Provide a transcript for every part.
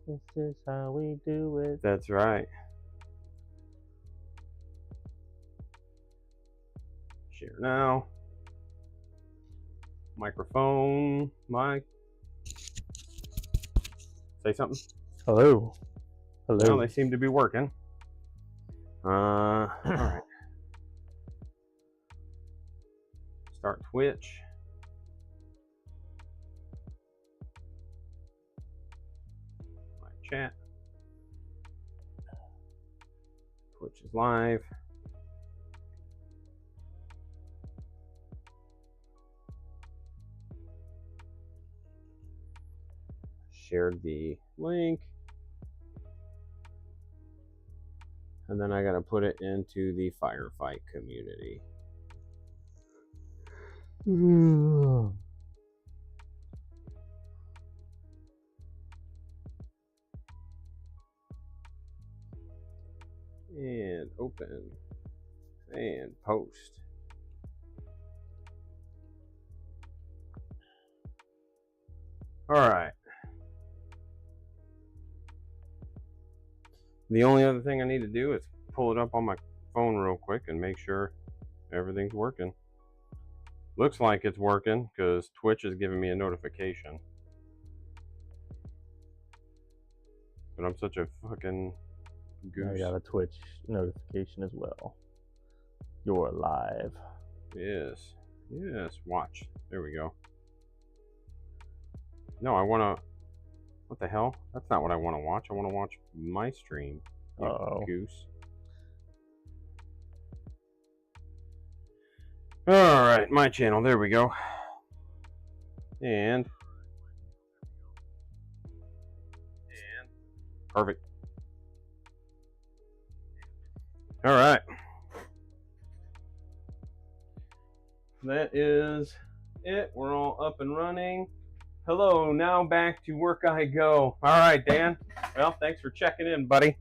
This is how we do it. That's right. Share now. Microphone, mic. Say something. Hello. Hello. Well, they seem to be working. All right. Start Twitch. My chat. Twitch is live. Shared the link. And then I gotta put it into the Firefight community. And open and post. All right. The only other thing I need to do is pull it up on my phone real quick and make sure everything's working. Looks like it's working because Twitch is giving me a notification. But I'm such a fucking goose. I got a Twitch notification as well. You're live. Yes. Yes. Watch. There we go. No, I want to... What the hell? That's not what I want to watch. I want to watch my stream. You goose. Alright, my channel. There we go. And... Perfect. Alright. That is it. We're all up and running. Hello, now back to work I go. All right, Dan. Well, thanks for checking in, buddy.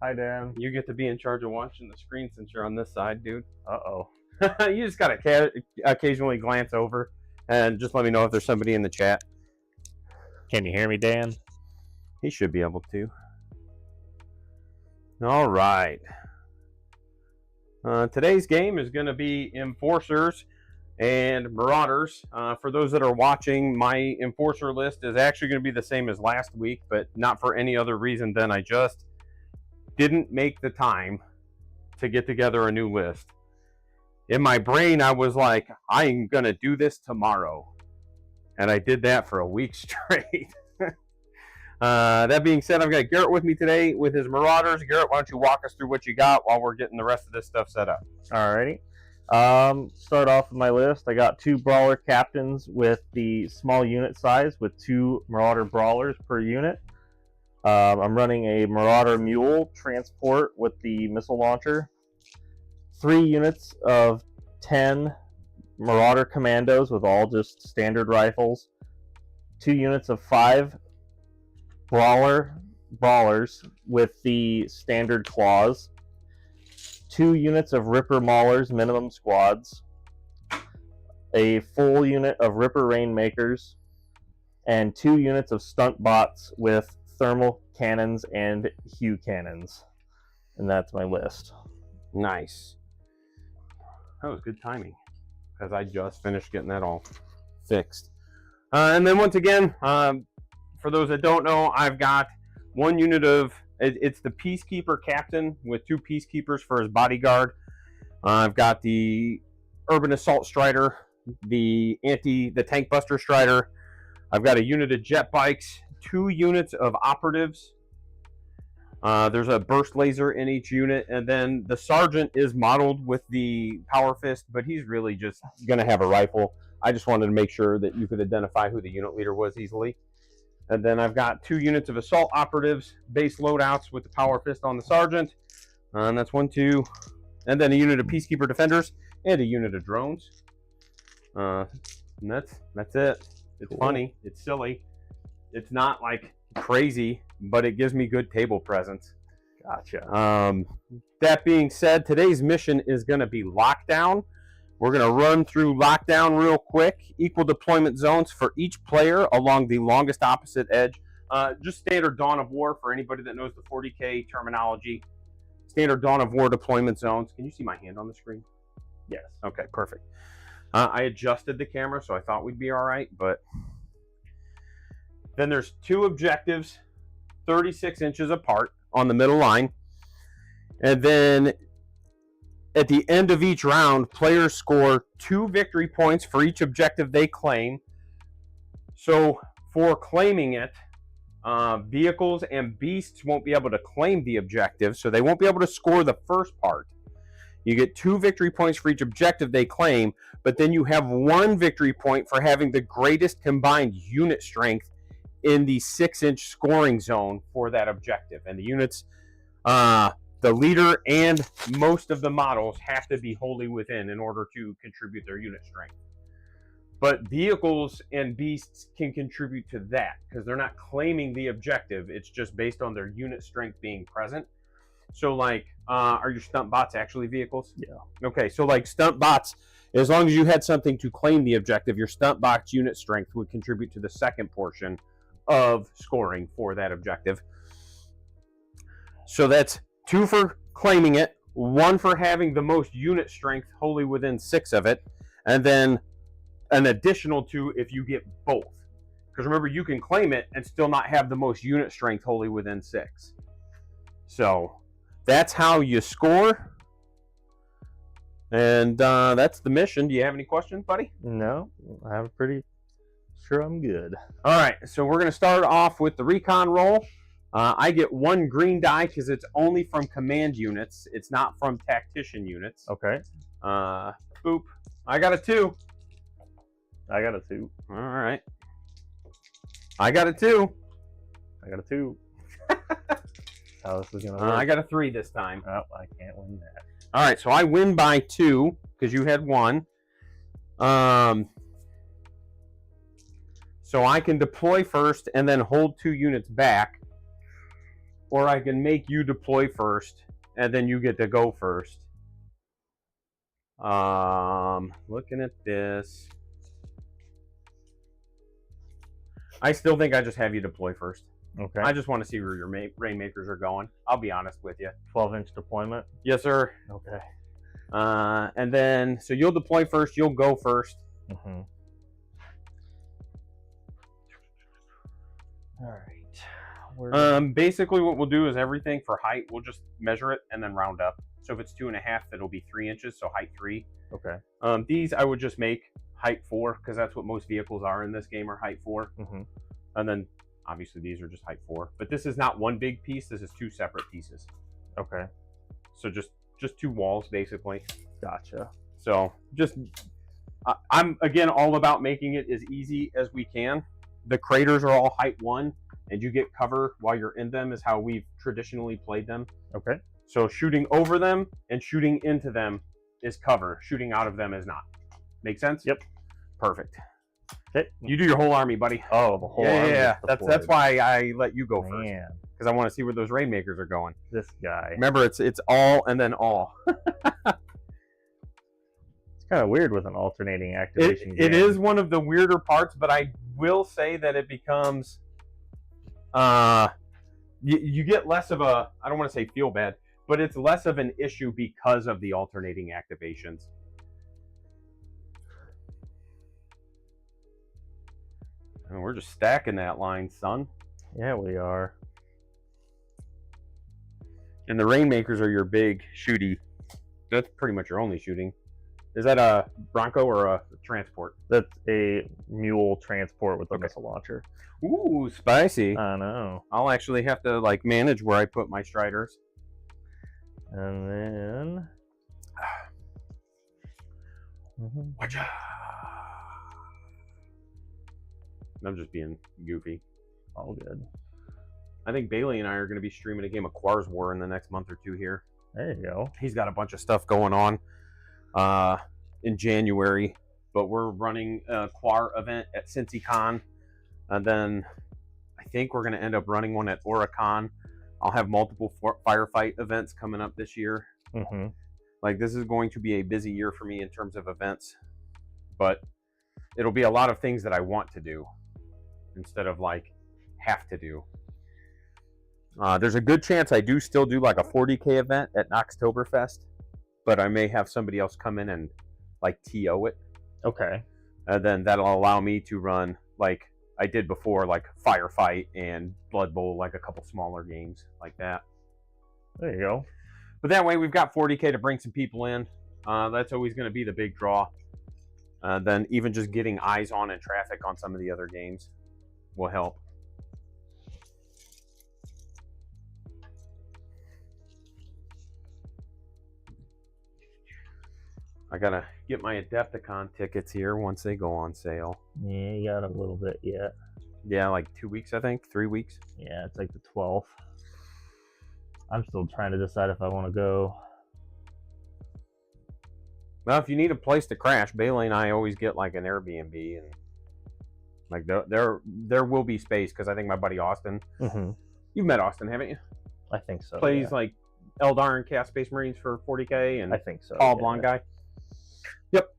Hi, Dan. You get to be in charge of watching the screen since you're on this side, dude. Uh-oh. You just got to occasionally glance over and just let me know if there's somebody in the chat. Can you hear me, Dan? He should be able to. All right. Today's game is going to be Enforcers and Marauders. For those that are watching, my Enforcer list is actually going to be the same as last week, but not for any other reason than I just didn't make the time to get together a new list. In my brain, I was like, I'm going to do this tomorrow. And I did that for a week straight. That being said, I've got Garrett with me today with his Marauders. Garrett, why don't you walk us through what you got while we're getting the rest of this stuff set up? Alrighty. Start off with my list. I got 2 Brawler Captains with the small unit size with 2 Marauder Brawlers per unit. I'm running a Marauder Mule transport with the missile launcher. 3 units of 10 Marauder Commandos with all just standard rifles. 2 units of 5 Brawlers with the standard claws. 2 units of Ripper Maulers minimum squads. A full unit of Ripper Rainmakers. And 2 units of Stunt Bots with thermal cannons and Hue cannons. And that's my list. Nice. That was good timing, because I just finished getting that all fixed. And then once again, for those that don't know, I've got 1 unit of, it's the Peacekeeper Captain with 2 Peacekeepers for his bodyguard. I've got the Urban Assault Strider, the Tank Buster Strider. I've got a unit of jet bikes, 2 units of operatives. There's a burst laser in each unit, and then the sergeant is modeled with the Power Fist, but he's really just going to have a rifle. I just wanted to make sure that you could identify who the unit leader was easily. And then I've got 2 units of assault operatives, base loadouts with the Power Fist on the sergeant. And that's 1, 2. And then a unit of Peacekeeper Defenders and a unit of drones. And that's it. It's cool. Funny. It's silly. It's not like crazy, but it gives me good table presence. Gotcha. That being said, today's mission is going to be Lockdown. We're going to run through Lockdown real quick. Equal deployment zones for each player along the longest opposite edge Just standard Dawn of War for anybody that knows the 40K terminology. Standard Dawn of War deployment zones. Can you see my hand on the screen? Yes. Okay, perfect. I adjusted the camera, so I thought we'd be all right, but then there's 2 objectives, 36 inches apart on the middle line. And then at the end of each round, players score 2 victory points for each objective they claim. So for claiming it, vehicles and beasts won't be able to claim the objective, so they won't be able to score the first part. You get 2 victory points for each objective they claim, but then you have 1 victory point for having the greatest combined unit strength in the 6-inch scoring zone for that objective. And the units, the leader and most of the models have to be wholly within in order to contribute their unit strength. But vehicles and beasts can contribute to that because they're not claiming the objective. It's just based on their unit strength being present. So like, are your stunt bots actually vehicles? Yeah. Okay, so like stunt bots, as long as you had something to claim the objective, your stunt bot's unit strength would contribute to the second portion of scoring for that objective. So that's 2 for claiming it, 1 for having the most unit strength wholly within 6 of it, and then an additional 2 if you get both. Because remember, you can claim it and still not have the most unit strength wholly within 6. So that's how you score. And that's the mission. Do you have any questions, buddy? No, I'm pretty sure I'm good. All right, so we're going to start off with the recon roll. I get 1 green die because it's only from command units. It's not from tactician units. Okay. Boop. I got a 2. I got a 2. All right. I got a 2. I got a 2. How this is gonna work? I got a 3 this time. Oh, I can't win that. All right, so I win by 2 because you had 1. So I can deploy first and then hold 2 units back, or I can make you deploy first and then you get to go first. Looking at this, I still think I just have you deploy first. Okay. I just want to see where your Rainmakers are going. I'll be honest with you. 12-inch deployment. Yes, sir. Okay. And then, so you'll deploy first. You'll go first. Mm-hmm. All right. Basically, what we'll do is everything for height, we'll just measure it and then round up. So if it's 2.5, it'll be 3 inches. So height 3. Okay. These I would just make height 4 because that's what most vehicles are in this game, are height 4. Mm-hmm. And then obviously these are just height 4. But this is not one big piece. This is 2 separate pieces. Okay. So just 2 walls basically. Gotcha. So just I'm again all about making it as easy as we can. The craters are all height 1, and you get cover while you're in them is how we've traditionally played them. Okay. So shooting over them and shooting into them is cover. Shooting out of them is not. Make sense? Yep. Perfect. Okay. You do your whole army, buddy. Oh, the whole yeah, army. yeah. That's why I let you go first, Man, because I want to see where those Rainmakers are going. this guy. Remember, it's all and then all. It's kind of weird with an alternating activation. It game. is one of the weirder parts, but I will say that it becomes you get less of a, I don't want to say feel bad, but it's less of an issue because of the alternating activations. And we're just stacking that line, son. Yeah, we are. And the Rainmakers are your big shooty. That's pretty much your only shooting. Is that a Bronco or a transport? That's a mule transport with a Okay. missile launcher. Ooh, spicy. I know. I'll actually have to like manage where I put my Striders. And then. Mhm. Watcha. I'm just being goofy. All good. I think Bailey and I are going to be streaming a game of Quars War in the next month or 2 here. There you go. He's got a bunch of stuff going on in January, but we're running a Quar event at CincyCon, and then I think we're going to end up running one at Oricon. I'll have multiple Firefight events coming up this year. Mm-hmm. Like, this is going to be a busy year for me in terms of events, but it'll be a lot of things that I want to do instead of like have to do. There's a good chance I do still do like a 40K event at Knoxtoberfest, but I may have somebody else come in and like TO it. Okay. And then that'll allow me to run like I did before, like Firefight and Blood Bowl, like a couple smaller games like that. There you go. But that way we've got 40K to bring some people in. That's always going to be the big draw. Then even just getting eyes on and traffic on some of the other games will help. I gotta get my Adepticon tickets here once they go on sale. Yeah, you got a little bit yet. Yeah, like 2 weeks, I think. 3 weeks. Yeah, it's like the 12th. I'm still trying to decide if I want to go. Well, if you need a place to crash, Bailey and I always get like an Airbnb, and like there will be space because I think my buddy Austin. Mm-hmm. You've met Austin, haven't you? I think so. Plays like Eldar and Chaos Space Marines for 40K, and I think so. Tall blonde guy. Yep.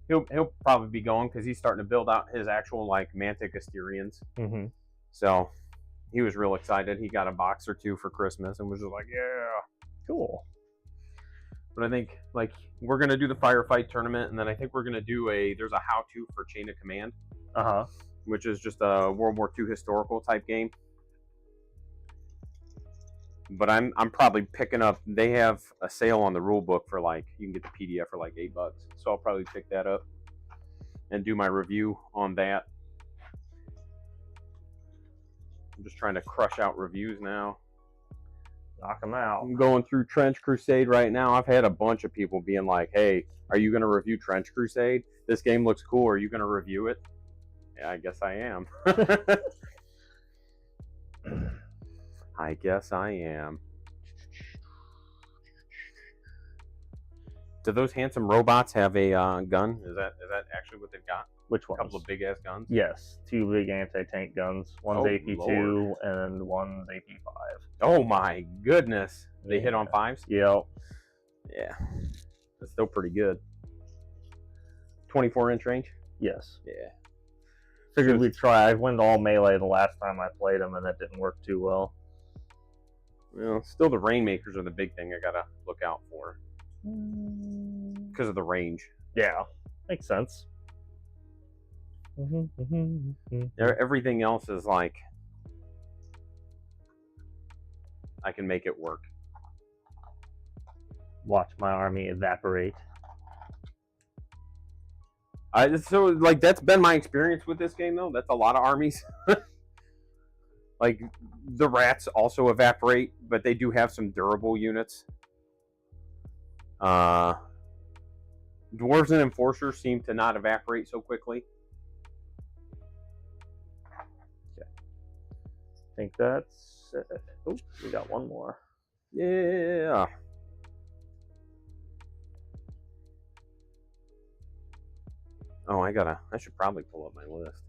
He'll probably be going because he's starting to build out his actual like Mantic Asterians. Mm-hmm. So he was real excited. He got a box or two for Christmas and was just like, "Yeah, cool." But I think like we're gonna do the Firefight tournament, and then I think we're gonna do there's a how-to for Chain of Command, which is just a World War II historical type game. But I'm probably picking up. They have a sale on the rule book for like you can get the PDF for like $8, so I'll probably pick that up and do my review on that. I'm just trying to crush out reviews now. Knock them out. I'm going through Trench Crusade right now. I've had a bunch of people being like, "Hey, are you going to review Trench Crusade? This game looks cool. Are you going to review it?" Yeah, I guess I am. I guess I am. Do those handsome robots have a gun? Is that actually what they've got? Which one? A couple of big ass guns? Yes, 2 big anti-tank guns. One's AP2 Lord. And one's AP5. Oh my goodness! They hit on 5s? Yep. Yeah, that's still pretty good. 24-inch range? Yes. Yeah. Figured we'd try. I went all melee the last time I played them, and that didn't work too well. Well, still the Rainmakers are the big thing I gotta look out for. Because of the range. Yeah, makes sense. Everything else is like I can make it work. Watch my army evaporate. So like that's been my experience with this game though. That's a lot of armies. Like the rats also evaporate, but they do have some durable units. Dwarves and Enforcers seem to not evaporate so quickly. Okay. I think that's it. Oh, we got one more. Yeah. Oh, I should probably pull up my list.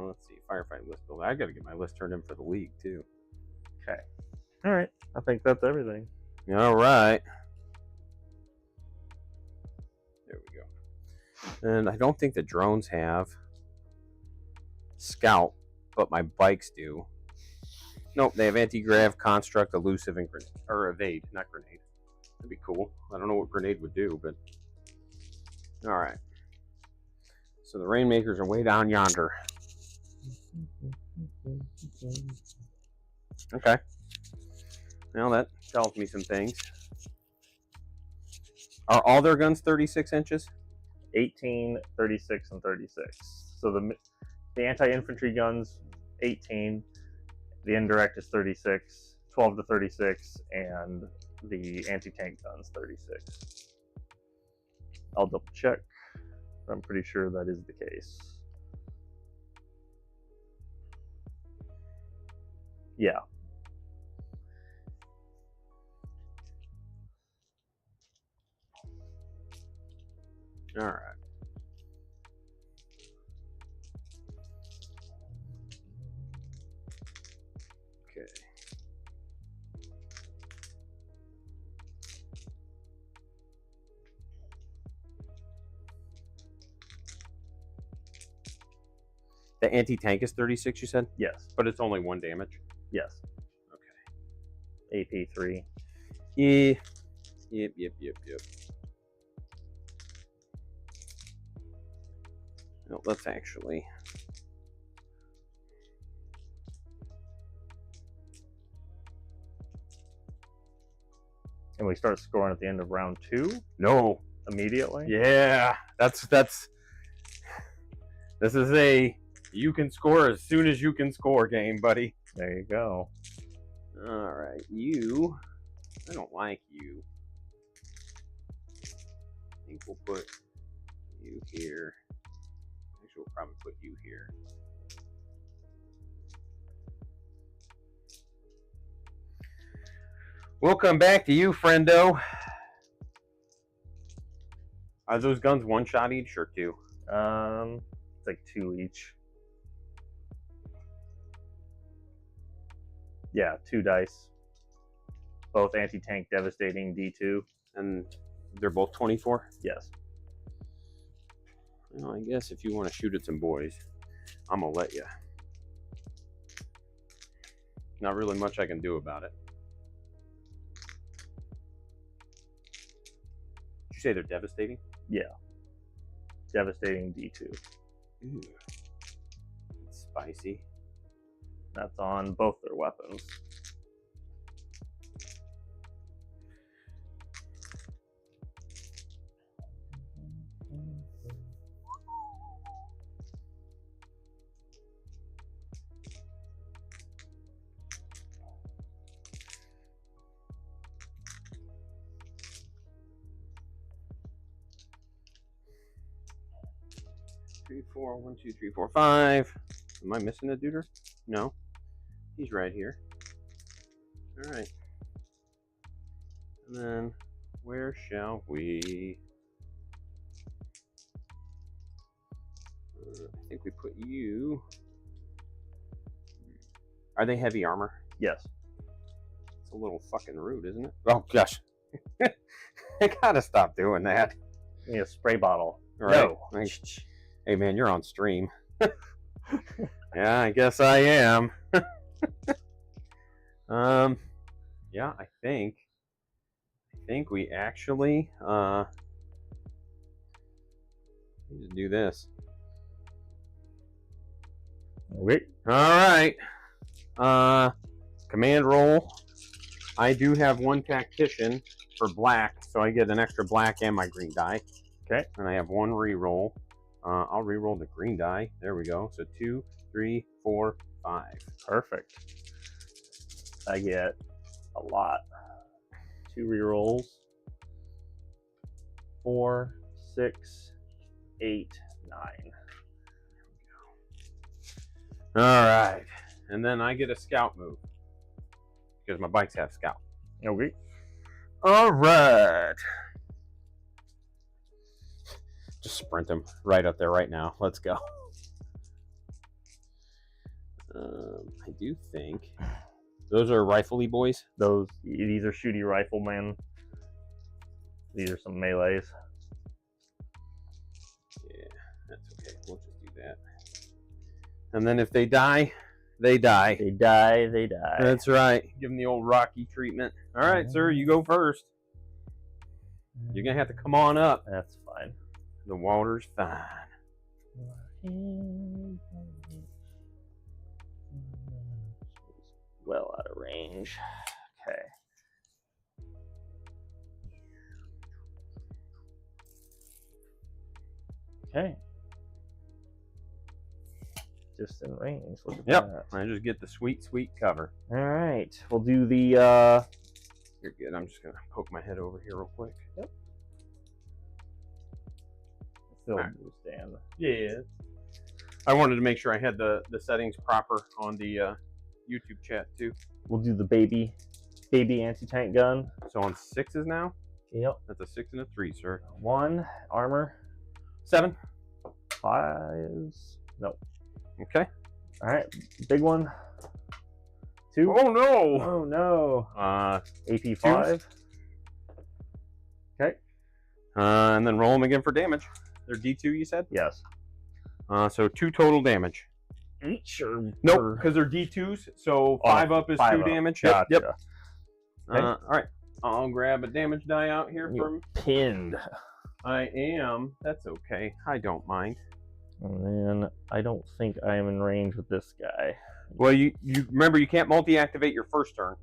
Let's see, Firefight list builder. I gotta get my list turned in for the league too. Okay. All right. I think that's everything. All right. There we go. And I don't think the drones have Scout, but my bikes do. Nope, they have anti-grav, construct, elusive, and grenade. Or evade, not grenade. That'd be cool. I don't know what grenade would do, but all right. So the Rainmakers are way down yonder. Okay. Well, that tells me some things. Are all their guns 36 inches? 18, 36, and 36. So the anti-infantry guns, 18. The indirect is 36, 12 to 36, and the anti-tank guns, 36. I'll double check. I'm pretty sure that is the case. Yeah. All right. Okay. The anti-tank is 36, you said? Yes. But it's only 1 damage. Yes. Okay. AP 3. Yeah. Yep. No, let's actually. And we start scoring at the end of round 2 No. immediately. Yeah. This is a you can score as soon as you can score game, buddy. There you go. All right, you. I don't like you. I think we'll put you here. Actually, we'll probably put you here. We'll come back to you, friendo. Are those guns 1 shot each or 2? It's like 2 each. Yeah, 2 dice. Both anti-tank devastating D2. And they're both 24? Yes. Well, I guess if you want to shoot at some boys, I'm going to let you. Not really much I can do about it. Did you say they're devastating? Yeah. Devastating D2. Ooh. That's spicy. That's on both their weapons. Three, 4, 1, 2, 3, 4, 5. Am I missing a duder? No. He's right here. All right. And then, where shall we? I think we put you. Are they heavy armor? Yes. It's a little fucking rude, isn't it? Oh gosh. I gotta stop doing that. You need a spray bottle. Right. No. Hey man, you're on stream. Yeah, I guess I am. Yeah, I think we actually just do this. Okay. All right. Command roll. I do have 1 tactician for black, so I get an extra black and my green die. Okay. And I have 1 reroll. I'll reroll the green die. There we go. So 2, 3, 4, 5. Perfect. I get a lot. 2 rerolls. 4, 6, 8, 9. All right. And then I get a scout move because my bikes have scout. Okay. All right. Just sprint them right up there right now. Let's go. I do think those are rifle-y boys. These are shooty riflemen. These are some melees. Yeah, that's okay. We'll just do that. And then if they die, they die. They die, they die. That's right. Give them the old Rocky treatment. All right, sir, you go first. You're going to have to come on up. That's fine. The water's fine. Well out of range. Okay. Okay. Just in range. Look at Yep. that. I just get the sweet, sweet cover. All right. We'll do the. You're good. I'm just going to poke my head over here real quick. Yep. Still All right. stand. Yeah. I wanted to make sure I had the settings proper on the YouTube chat too. We'll do the baby anti-tank gun. So on 6s now? Yep. That's a 6 and a 3, sir. 1 armor. 7. 5s. No. Okay. All right. Big one. 2. Oh no! Oh no. AP 5. Okay. And then roll them again for damage. They're D2, you said? Yes. So 2 total damage. each or Nope, because they're D2s, so 5 up is 2 damage. Gotcha. Yep. Okay. All right, I'll grab a damage die out here You're from. pinned. I am. That's okay. I don't mind. And then I don't think I am in range with this guy. Well, you remember you can't multi-activate your first turn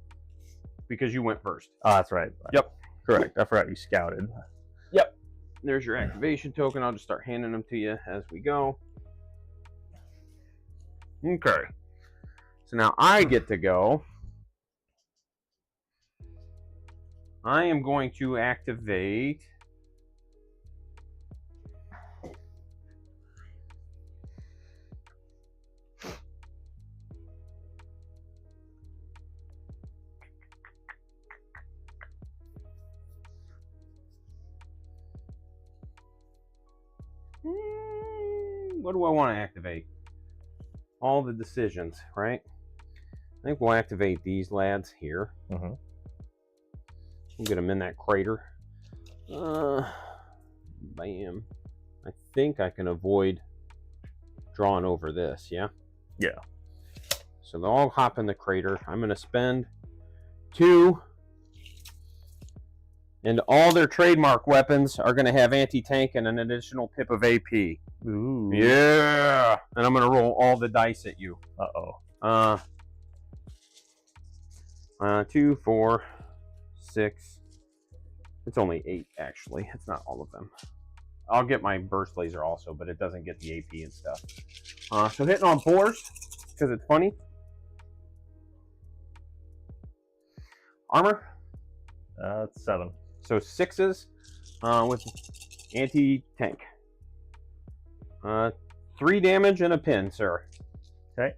because you went first. Oh, that's right. Yep. Correct. I forgot you scouted. Yep. There's your activation token. I'll just start handing them to you as we go. Okay. So now I get to go. I am going to activate. What do I want to activate? All the decisions, right? I think we'll activate these lads here. Mm-hmm. We'll get them in that crater. Bam. I think I can avoid drawing over this, yeah? Yeah. So they'll all hop in the crater. I'm going to spend 2. And all their trademark weapons are going to have anti-tank and an additional pip of AP. Ooh. Yeah. And I'm going to roll all the dice at you. Uh-oh. 2, 4, 6. It's only 8, actually. It's not all of them. I'll get my burst laser also, but it doesn't get the AP and stuff. So hitting on 4s, because it's funny. Armor. It's 7. So 6s with anti-tank. 3 damage and a pin, sir. Okay.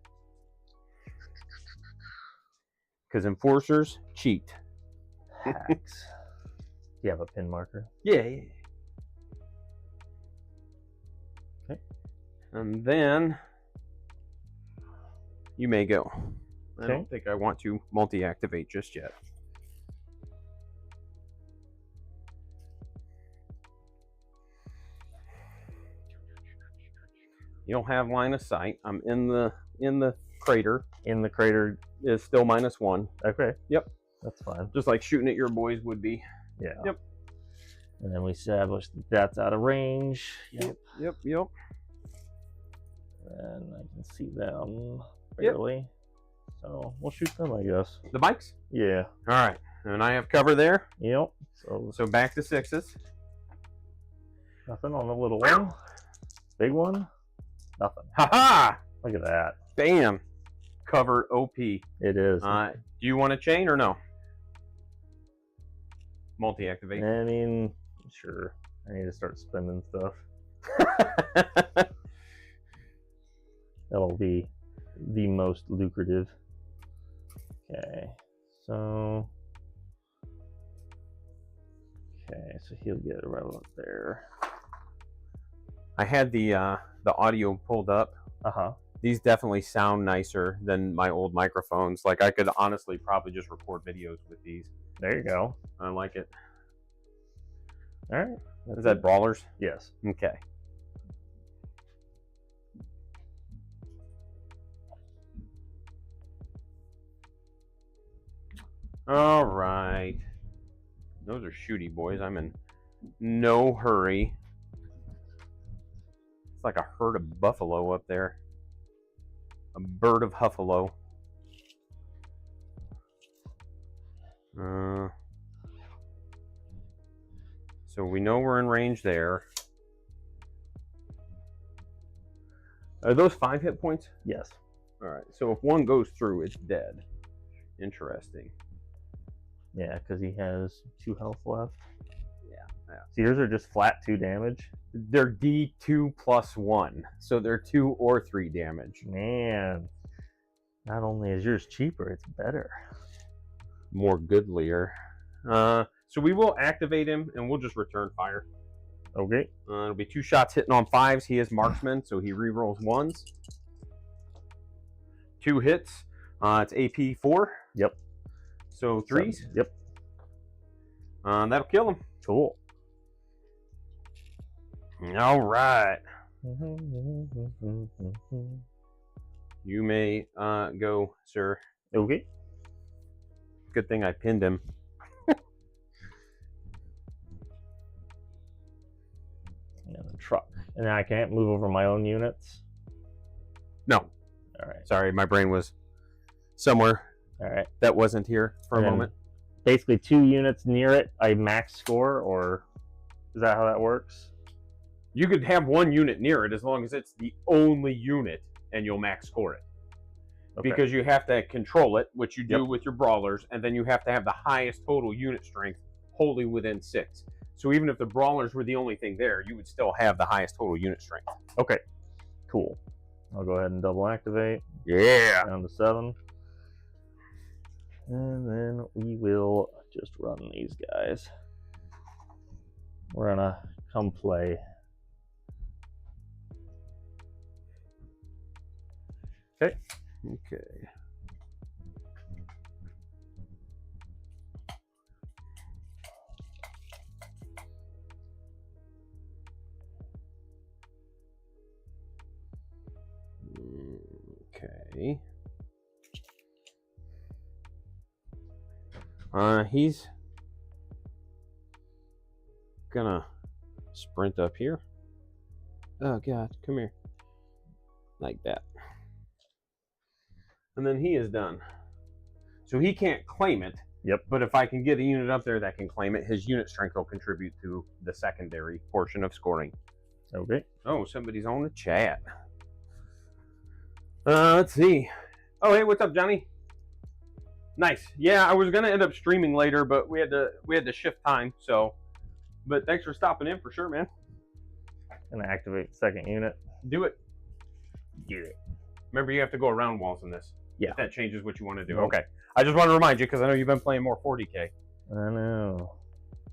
Because enforcers cheat. Hacks. You have a pin marker? Yeah. Okay. And then you may go. I Okay. don't think I want to multi-activate just yet. You don't have line of sight. I'm in the crater. In the crater Is still -1. Okay. Yep. That's fine. Just like shooting at your boys would be. Yeah. Yep. And then we established that's out of range. Yep. Yep. And I can see them barely. So we'll shoot them, I guess. The bikes? Yeah. All right. And I have cover there. Yep. So back to 6s. Nothing on the little one. Big one. Nothing. Ha-ha! Look at that. Bam. Cover OP. It is. Do you want to chain or no? Multi-activate. I mean, sure. I need to start spending stuff. That'll be the most lucrative. Okay. So he'll get it right up there. I had the audio pulled up. Uh-huh. These definitely sound nicer than my old microphones. Like, I could honestly probably just record videos with these. There you go. I like it. All right. Is that Brawlers? Yes. Okay. All right. Those are shooty boys. I'm in no hurry. It's like a herd of buffalo up there. A bird of Huffalo. So we know we're in range there. Are those 5 hit points? Yes. All right. So if one goes through, it's dead. Interesting. Yeah, because he has 2 health left. Yeah. So yours are just flat 2 damage. They're D2 plus 1. So they're 2 or 3 damage. Man. Not only is yours cheaper, it's better. More goodlier. So we will activate him and we'll just return fire. Okay. It'll be 2 shots hitting on 5s. He is marksman, so he rerolls 1s. 2 hits. It's AP 4. Yep. So 3s. Yep. That'll kill him. Cool. All right. You may go, sir. Okay. Good thing I pinned him. And the truck. And I can't move over my own units. No. All right. Sorry, my brain was somewhere. All right. That wasn't here for a moment. Basically, 2 units near it, I max score, or is that how that works? You could have 1 unit near it as long as it's the only unit, and you'll max score it. Okay. Because you have to control it, which you do with your brawlers, and then you have to have the highest total unit strength wholly within 6. So even if the brawlers were the only thing there, you would still have the highest total unit strength. Okay, cool. I'll go ahead and double activate. Yeah. Down to 7. And then we will just run these guys. We're gonna come play. Okay. Okay. Okay. He's gonna sprint up here. Oh God, come here. Like that. And then he is done. So he can't claim it. Yep. But if I can get a unit up there that can claim it, his unit strength will contribute to the secondary portion of scoring. Okay. Oh, somebody's on the chat. Let's see. Oh, hey, what's up, Johnny? Nice. Yeah, I was gonna end up streaming later, but we had to shift time. So, but thanks for stopping in for sure, man. Gonna activate the second unit. Do it. Get it. Remember, you have to go around walls in this. Yeah. If that changes what you want to do. Nope. Okay. I just want to remind you because I know you've been playing more 40K. I know.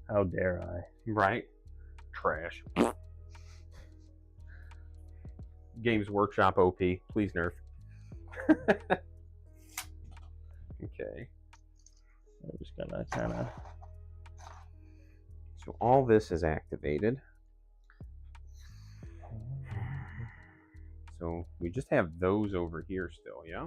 How dare I? Right. Trash. Games Workshop OP. Please nerf. Okay. I'm just gonna kind of. So all this is activated. So we just have those over here still, yeah?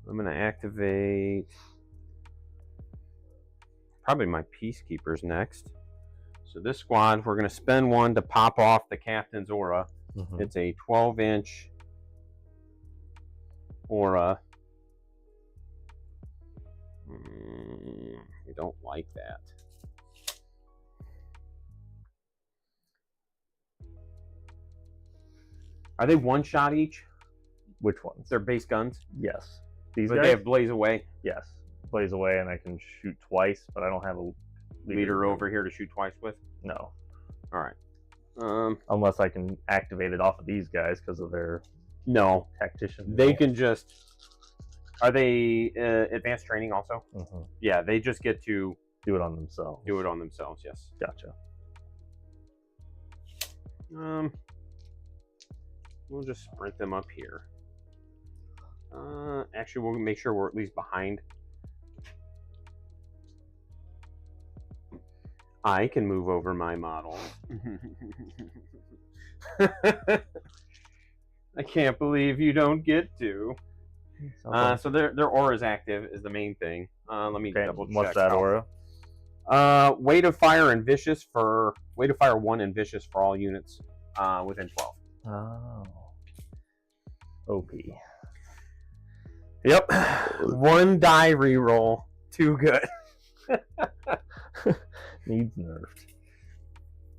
I'm gonna activate probably my Peacekeepers next. So this squad, we're gonna spend 1 to pop off the captain's aura. Mm-hmm. It's a 12-inch aura. I don't like that. Are they 1 shot each? Which ones? They're base guns? Yes. These but guys? They have blaze away? Yes. Blaze away, and I can shoot twice, but I don't have a leader over here to shoot twice with? No. All right. Unless I can activate it off of these guys because of their tactician. They can just. Are they advanced training also? Mm-hmm. Yeah, they just get to do it on themselves. Do it on themselves. Yes. Gotcha. We'll just sprint them up here. Actually, we'll make sure we're at least behind. I can move over my model. I can't believe you don't get to. So their aura is active is the main thing. Let me double check. What's that aura? Weight of fire and vicious for weight of fire 1 and vicious for all units within 12. Oh. OP. Yep. 1 die reroll. Too good. Needs nerfed.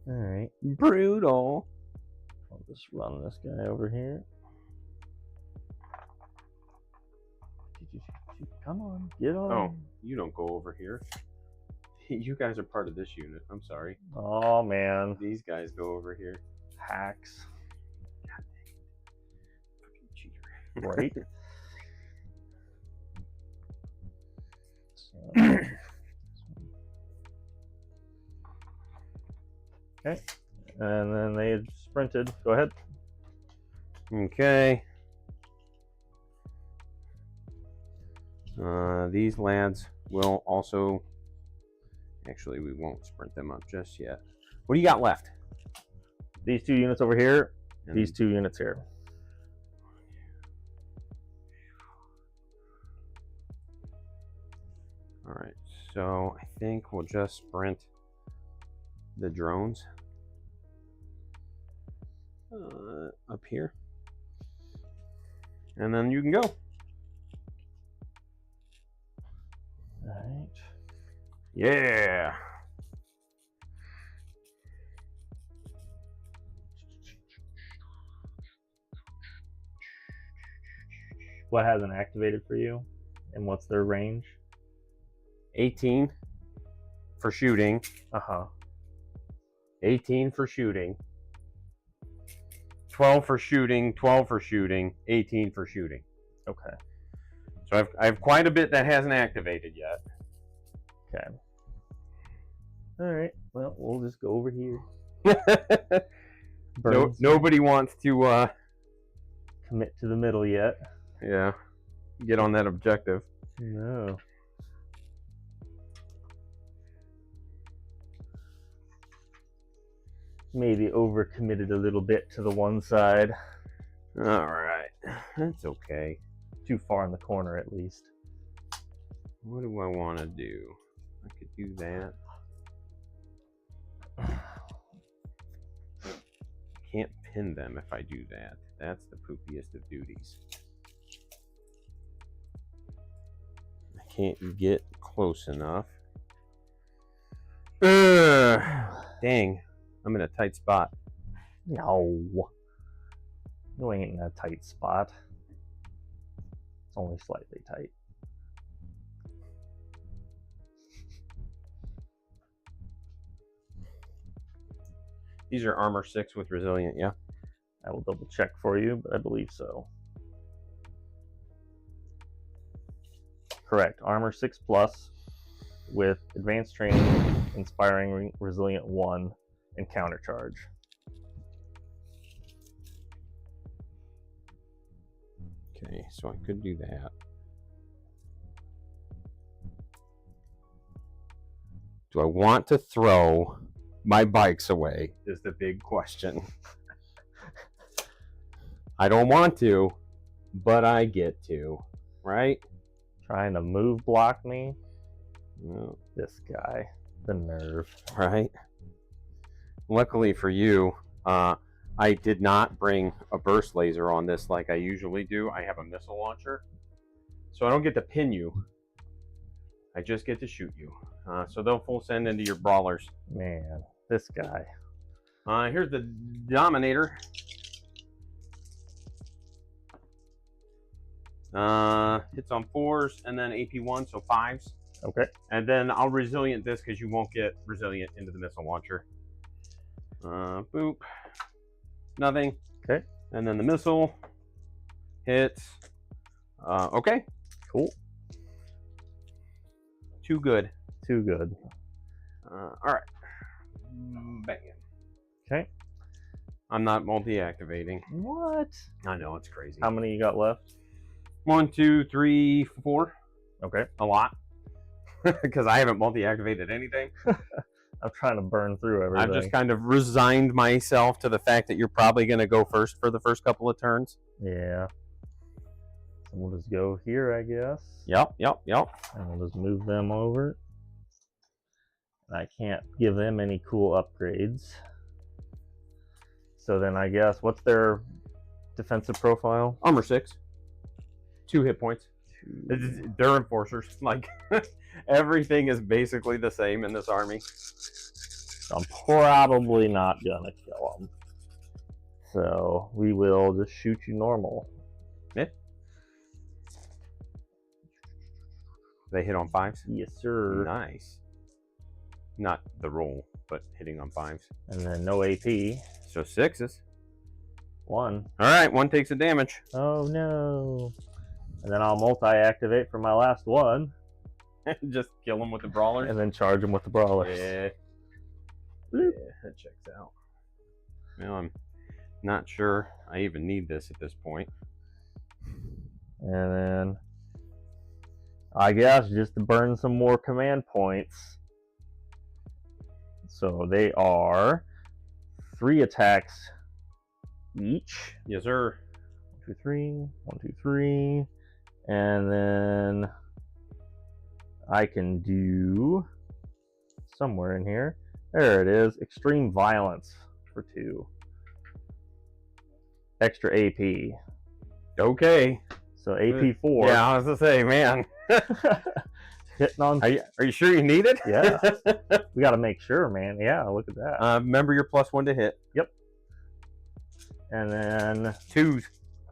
Alright. Brutal. I'll just run this guy over here. Come on, get on. Oh, you don't go over here. You guys are part of this unit. I'm sorry. Oh, man. These guys go over here. Hacks. God dang it. Fucking cheater. Right? Okay. And then they had sprinted. Go ahead. Okay. These lads will also... Actually, we won't sprint them up just yet. What do you got left? these 2 units over here, And these 2 units here. All right, so I think we'll just sprint the drones up here, and then you can go. All right. Yeah. What hasn't activated for you, and what's their range? 18 for shooting. 18 for shooting. 12 for shooting. 12 for shooting. 18 for shooting. Okay. So I have quite a bit that hasn't activated yet. Okay. All right. Well, we'll just go over here. Nobody wants to commit to the middle yet. Yeah, get on that objective. No. Maybe overcommitted a little bit to the one side. All right, that's okay. Too far in the corner, at least. What do I want to do? I could do that. Can't pin them if I do that. That's the poopiest of duties. I can't get close enough. Dang, I'm in a tight spot. No. You ain't in a tight spot. It's only slightly tight. These are armor 6 with resilient, yeah? I will double check for you, but I believe so. Correct. Armor 6 plus with advanced training, inspiring resilient 1, and counter charge. Okay, so I could do that. Do I want to throw my bikes away is the big question. I don't want to, but I get to, right? Trying to move block me? No. This guy. The nerve. Right? Luckily for you, I did not bring a burst laser on this like I usually do. I have a missile launcher. So I don't get to pin you. I just get to shoot you. So they'll full send into your brawlers. Man, this guy. Here's the Dominator. Hits on 4s and then AP1, so 5s. Okay. And then I'll resilient this because you won't get resilient into the missile launcher. Boop. Nothing. Okay. And then the missile hits. Okay. Cool. Too good. Too good. All right. Bang. Okay. I'm not multi-activating. What? I know, it's crazy. How many you got left? 1, 2, 3, 4. Okay. A lot. Because I haven't multi-activated anything. I'm trying to burn through everything. I've just kind of resigned myself to the fact that you're probably going to go first for the first couple of turns. Yeah. So we'll just go here, I guess. Yep. And we'll just move them over. I can't give them any cool upgrades. So then I guess, what's their defensive profile? Armor 6. 2 hit points. They're enforcers. Like, everything is basically the same in this army. I'm probably not gonna kill them. So we will just shoot you normal. Yeah. They hit on 5s? Yes, sir. Nice. Not the roll, but hitting on 5s. And then no AP. So 6s. 1. All right, 1 takes the damage. Oh no. And then I'll multi-activate for my last one. Just kill him with the brawlers. And then charge him with the brawlers. Yeah. Bloop. Yeah, that checks out. Well, I'm not sure I even need this at this point. And then I guess just to burn some more command points. So they are 3 attacks each. Yes, sir. 1, 2, 3. 1, 2, 3. And then I can do somewhere in here. There it is. Extreme Violence for 2. Extra AP. Okay. So AP 4. Yeah, I was gonna say, man. Hitting on. Are you sure you need it? Yeah. We got to make sure, man. Yeah, look at that. Remember your +1 to hit. Yep. And then 2s.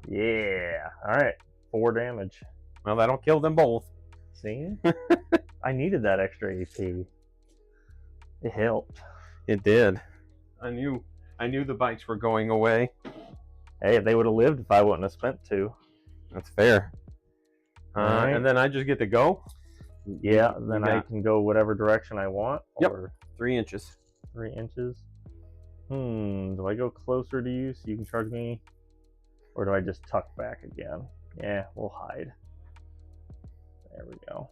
Yeah. All right. 4 damage. Well, that'll kill them both. See? I needed that extra AP. It helped. It did. I knew the bites were going away. Hey, if they would have lived if I wouldn't have spent 2. That's fair. Right. And then I just get to go. Yeah, then I can go whatever direction I want. Yep. Or 3 inches. 3 inches. Do I go closer to you so you can charge me? Or do I just tuck back again? Yeah, we'll hide. There we go.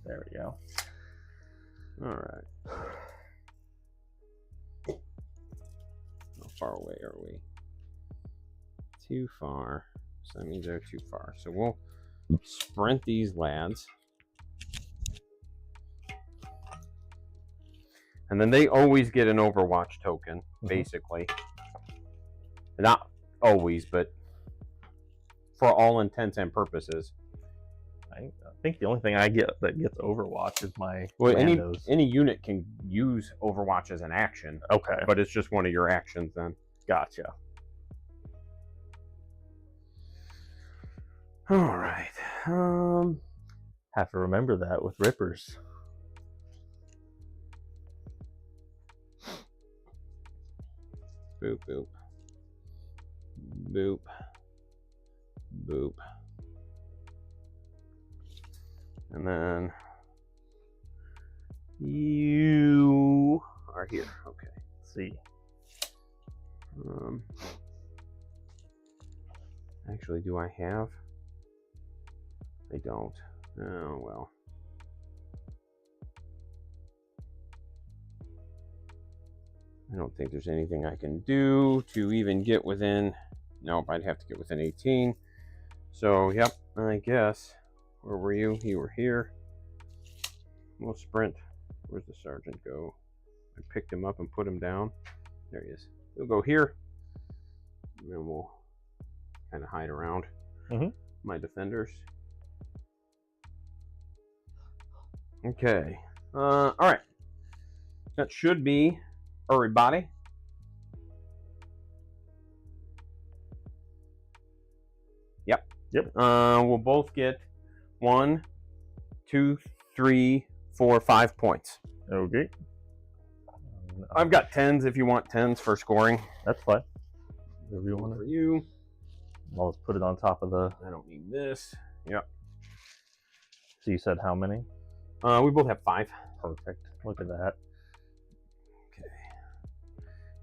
There we go. All right. How far away are we? Too far. So that means they're too far. So we'll sprint these lads. And then they always get an Overwatch token, basically. Not always, but for all intents and purposes. I think the only thing I get that gets Overwatch is my Well, randos. any unit can use Overwatch as an action. Okay. But it's just one of your actions then. Gotcha. All right. Have to remember that with Rippers. Boop, boop. Boop. Boop. And then you are here. Okay. Let's see. Actually, do I have? I don't. Oh, well. I don't think there's anything I can do to even get within. Nope, I'd have to get within 18. So, yep, I guess. Where were you? You were here. We'll sprint. Where's the sergeant go? I picked him up and put him down. There he is. We'll go here. And then we'll kind of hide around my defenders. Okay. All right. That should be everybody. Yep. Yep. We'll both get 1, 2, 3, 4, 5 points. Okay. I've got 10s if you want 10s for scoring. That's fine. Whatever you want For you. I'll just put it on top of the. I don't need this. Yep. So you said how many? We both have 5. Perfect. Look at that. Okay.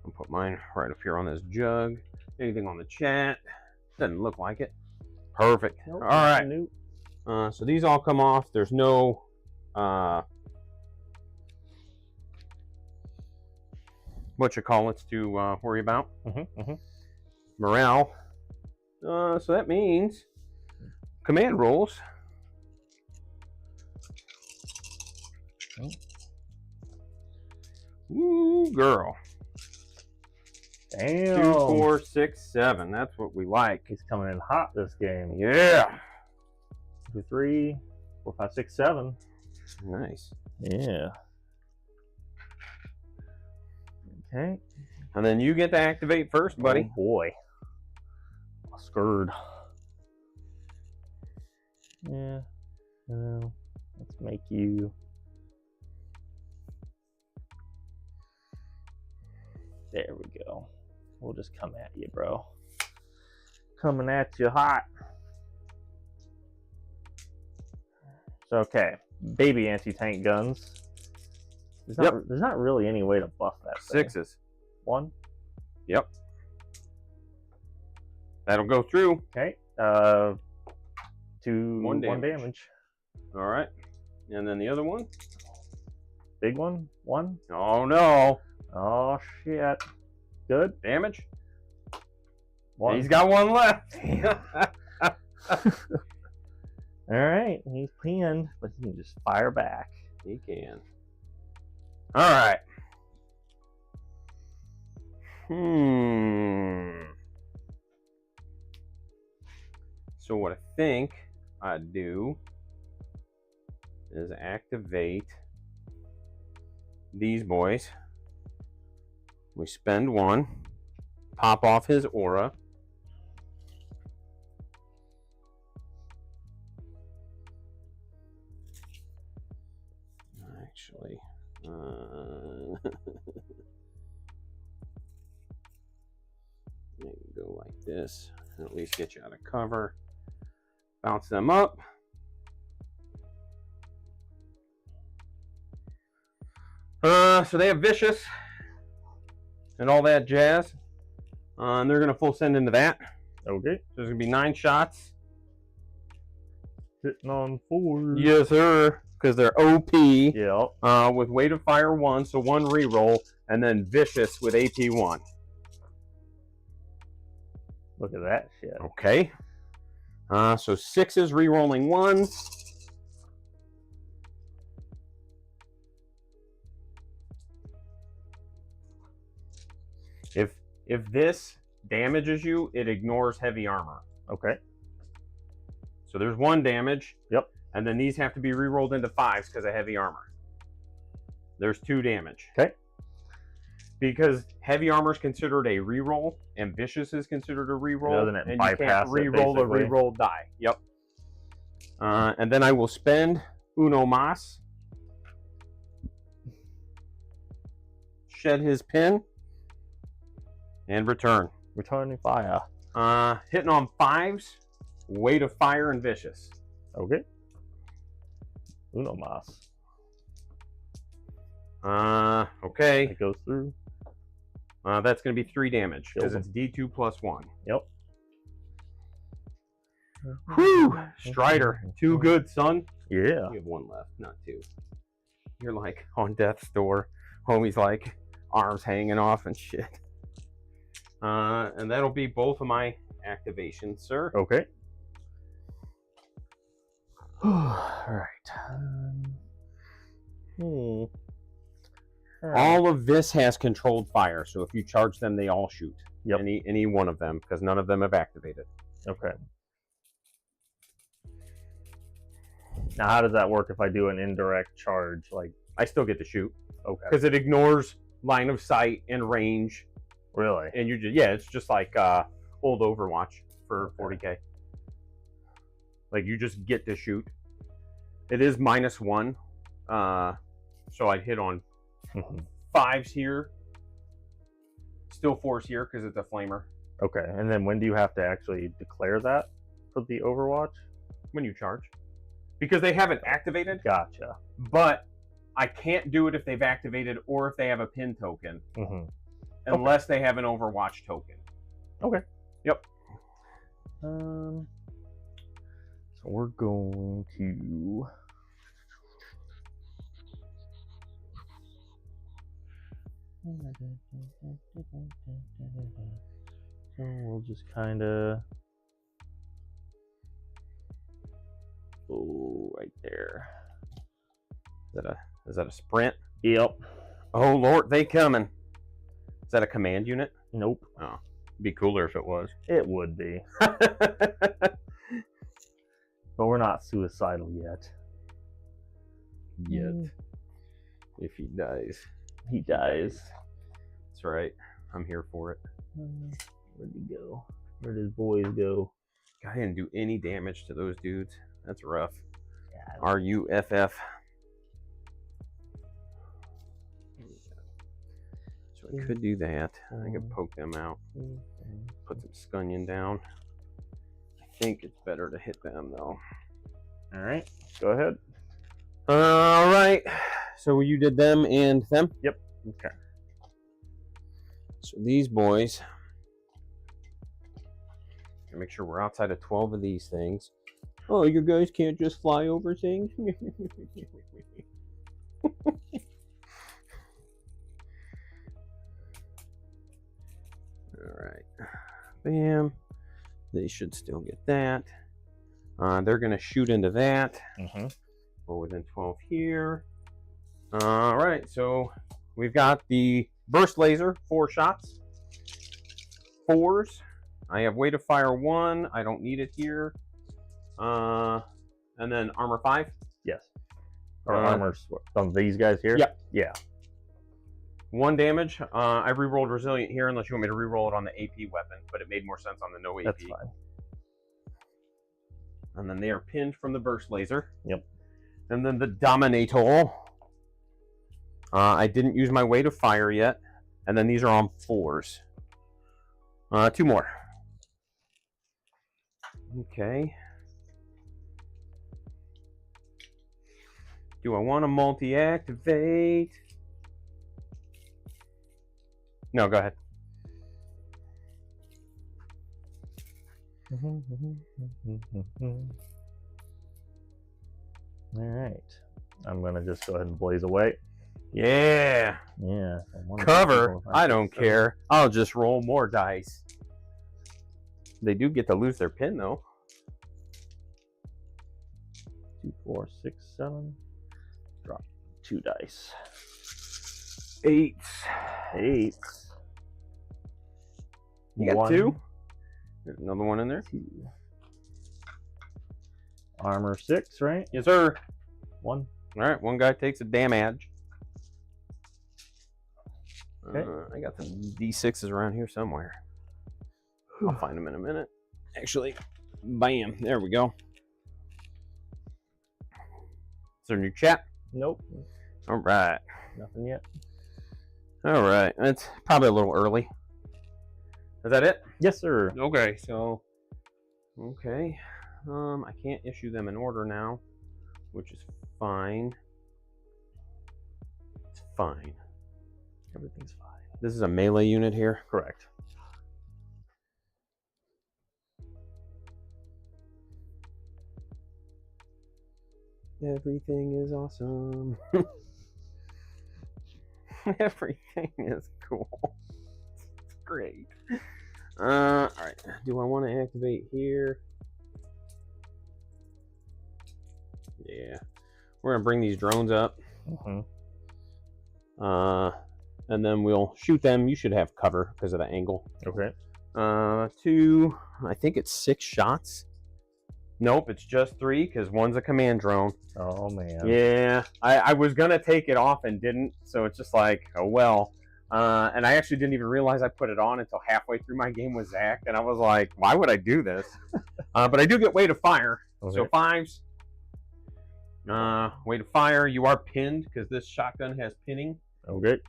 I'll put mine right up here on this jug. Anything on the chat? Doesn't look like it. Perfect. Nope, all right. Nope. So these all come off. There's no what you call it to worry about. Morale. So that means command rolls. Ooh, girl. Damn. 2, 4, 6, 7. That's what we like. He's coming in hot this game. Yeah. 2, 3, 4, 5, 6, 7. Nice. Yeah. Okay. And then you get to activate first, buddy. Oh boy. Scared. Yeah. Let's make you. There we go. We'll just come at you, bro. Coming at you hot. So, okay. Baby anti-tank guns. There's not really any way to buff that thing. 6s. 1. Yep. That'll go through. Okay. 1 damage. All right. And then the other one. Big one. 1. Oh no. Oh shit. Good. Damage. One. He's got one left. Alright, he's pinned, but he can just fire back. He can. Alright. So what I think I'd do is activate these boys. We spend one, pop off his aura. Actually, go like this, and at least get you out of cover. Bounce them up. So they have vicious and all that jazz. And they're gonna full send into that. Okay. So there's gonna be 9 shots. Hitting on 4. Yes, sir. Because they're OP. Yeah. With weight of fire 1, so 1 reroll, and then vicious with AP 1. Look at that shit. Okay. So 6 is rerolling 1. If this damages you, it ignores heavy armor. Okay. So there's 1 damage. Yep. And then these have to be rerolled into 5s because of heavy armor. There's 2 damage. Okay. Because heavy armor is considered a reroll, and vicious is considered a reroll, Doesn't it and bypass you can't reroll it, a reroll die. Yep. And then I will spend Uno Mas, shed his pin, and return. Returning fire. Hitting on 5s, weight of fire and vicious. Okay. Uno Mas. Okay. It goes through. That's going to be 3 damage because Kills it's D2 plus 1. Yep. Whew! Strider. 2 good, son. Yeah. You have 1 left, not 2. You're like on death's door. Homie's like arms hanging off and shit. And that'll be both of my activations, sir. Okay. All right. All of this has controlled fire, so if you charge them, they all shoot. Yep. Any one of them, because none of them have activated. Okay. Now, how does that work if I do an indirect charge? Like, I still get to shoot. okay. Because it ignores line of sight and range. Really? And you just, it's just like old Overwatch for 40k. Like, you just get to shoot. It is -1. So I'd hit on 5s here. Still 4s here because it's a flamer. Okay. And then when do you have to actually declare that for the Overwatch? When you charge. Because they haven't activated. Gotcha. But I can't do it if they've activated or if they have a pin token. Unless they have an Overwatch token. Okay. Yep. So we're going to... So we'll just kind of... Oh, right there. Is that a sprint? Yep. Oh Lord, they coming. Is that a command unit? Nope. Oh, it'd be cooler if it was. It would be. But we're not suicidal yet. If he dies. He dies. That's right. I'm here for it. Where'd he go? Where'd his boys go? I didn't do any damage to those dudes. That's rough. Yeah, RUFF. So I could do that. I could poke them out. Put some scunion down. I think it's better to hit them though. Alright, go ahead. Alright. So you did them and them? Yep. Okay. So these boys. Make sure we're outside of 12 of these things. Oh, you guys can't just fly over things? right. Bam. They should still get that. They're going to shoot into that. We're within 12 here. All right, so we've got the burst laser, 4 shots. 4s. I have weight of fire 1. I don't need it here. And then armor 5. Yes. Or armor on these guys here? Yep. Yeah. 1 damage. I re-rolled resilient here unless you want me to re-roll it on the AP weapon, but it made more sense on the no AP. That's fine. And then they are pinned from the burst laser. Yep. And then the Dominator. I didn't use my weight of fire yet. And then these are on 4s. 2 more. Okay. Do I want to multi-activate? No, go ahead. All right. I'm going to just go ahead and blaze away. Yeah. Yeah. Cover. I don't care. I'll just roll more dice. They do get to lose their pin, though. 2, 4, 6, 7. Drop 2 dice. 8. 8. You got 2? There's another one in there. 2. Armor 6, right? Yes, sir. 1. All right, 1 guy takes a damage. Okay. I got some D6s around here somewhere. I'll find them in a minute. Actually, bam. There we go. Is there a new chat? Nope. All right. Nothing yet. All right. It's probably a little early. Is that it? Yes, sir. Okay. So, okay. I can't issue them in order now, which is fine. It's fine. Everything's fine. This is a melee unit here. Correct. Everything is awesome. Everything is cool. It's great. All right. Do I want to activate here? Yeah. We're gonna bring these drones up. And then we'll shoot them. You should have cover because of the angle. Okay. 2. I think it's 6 shots. Nope, it's just 3 because 1's a command drone. Oh, man. Yeah, I was going to take it off and didn't, so it's just like, oh well. And I actually didn't even realize I put it on until halfway through my game with Zach, and I was like, why would I do this? But I do get weight of fire, Okay. so 5s. Weight of fire, you are pinned because this shotgun has pinning. Okay.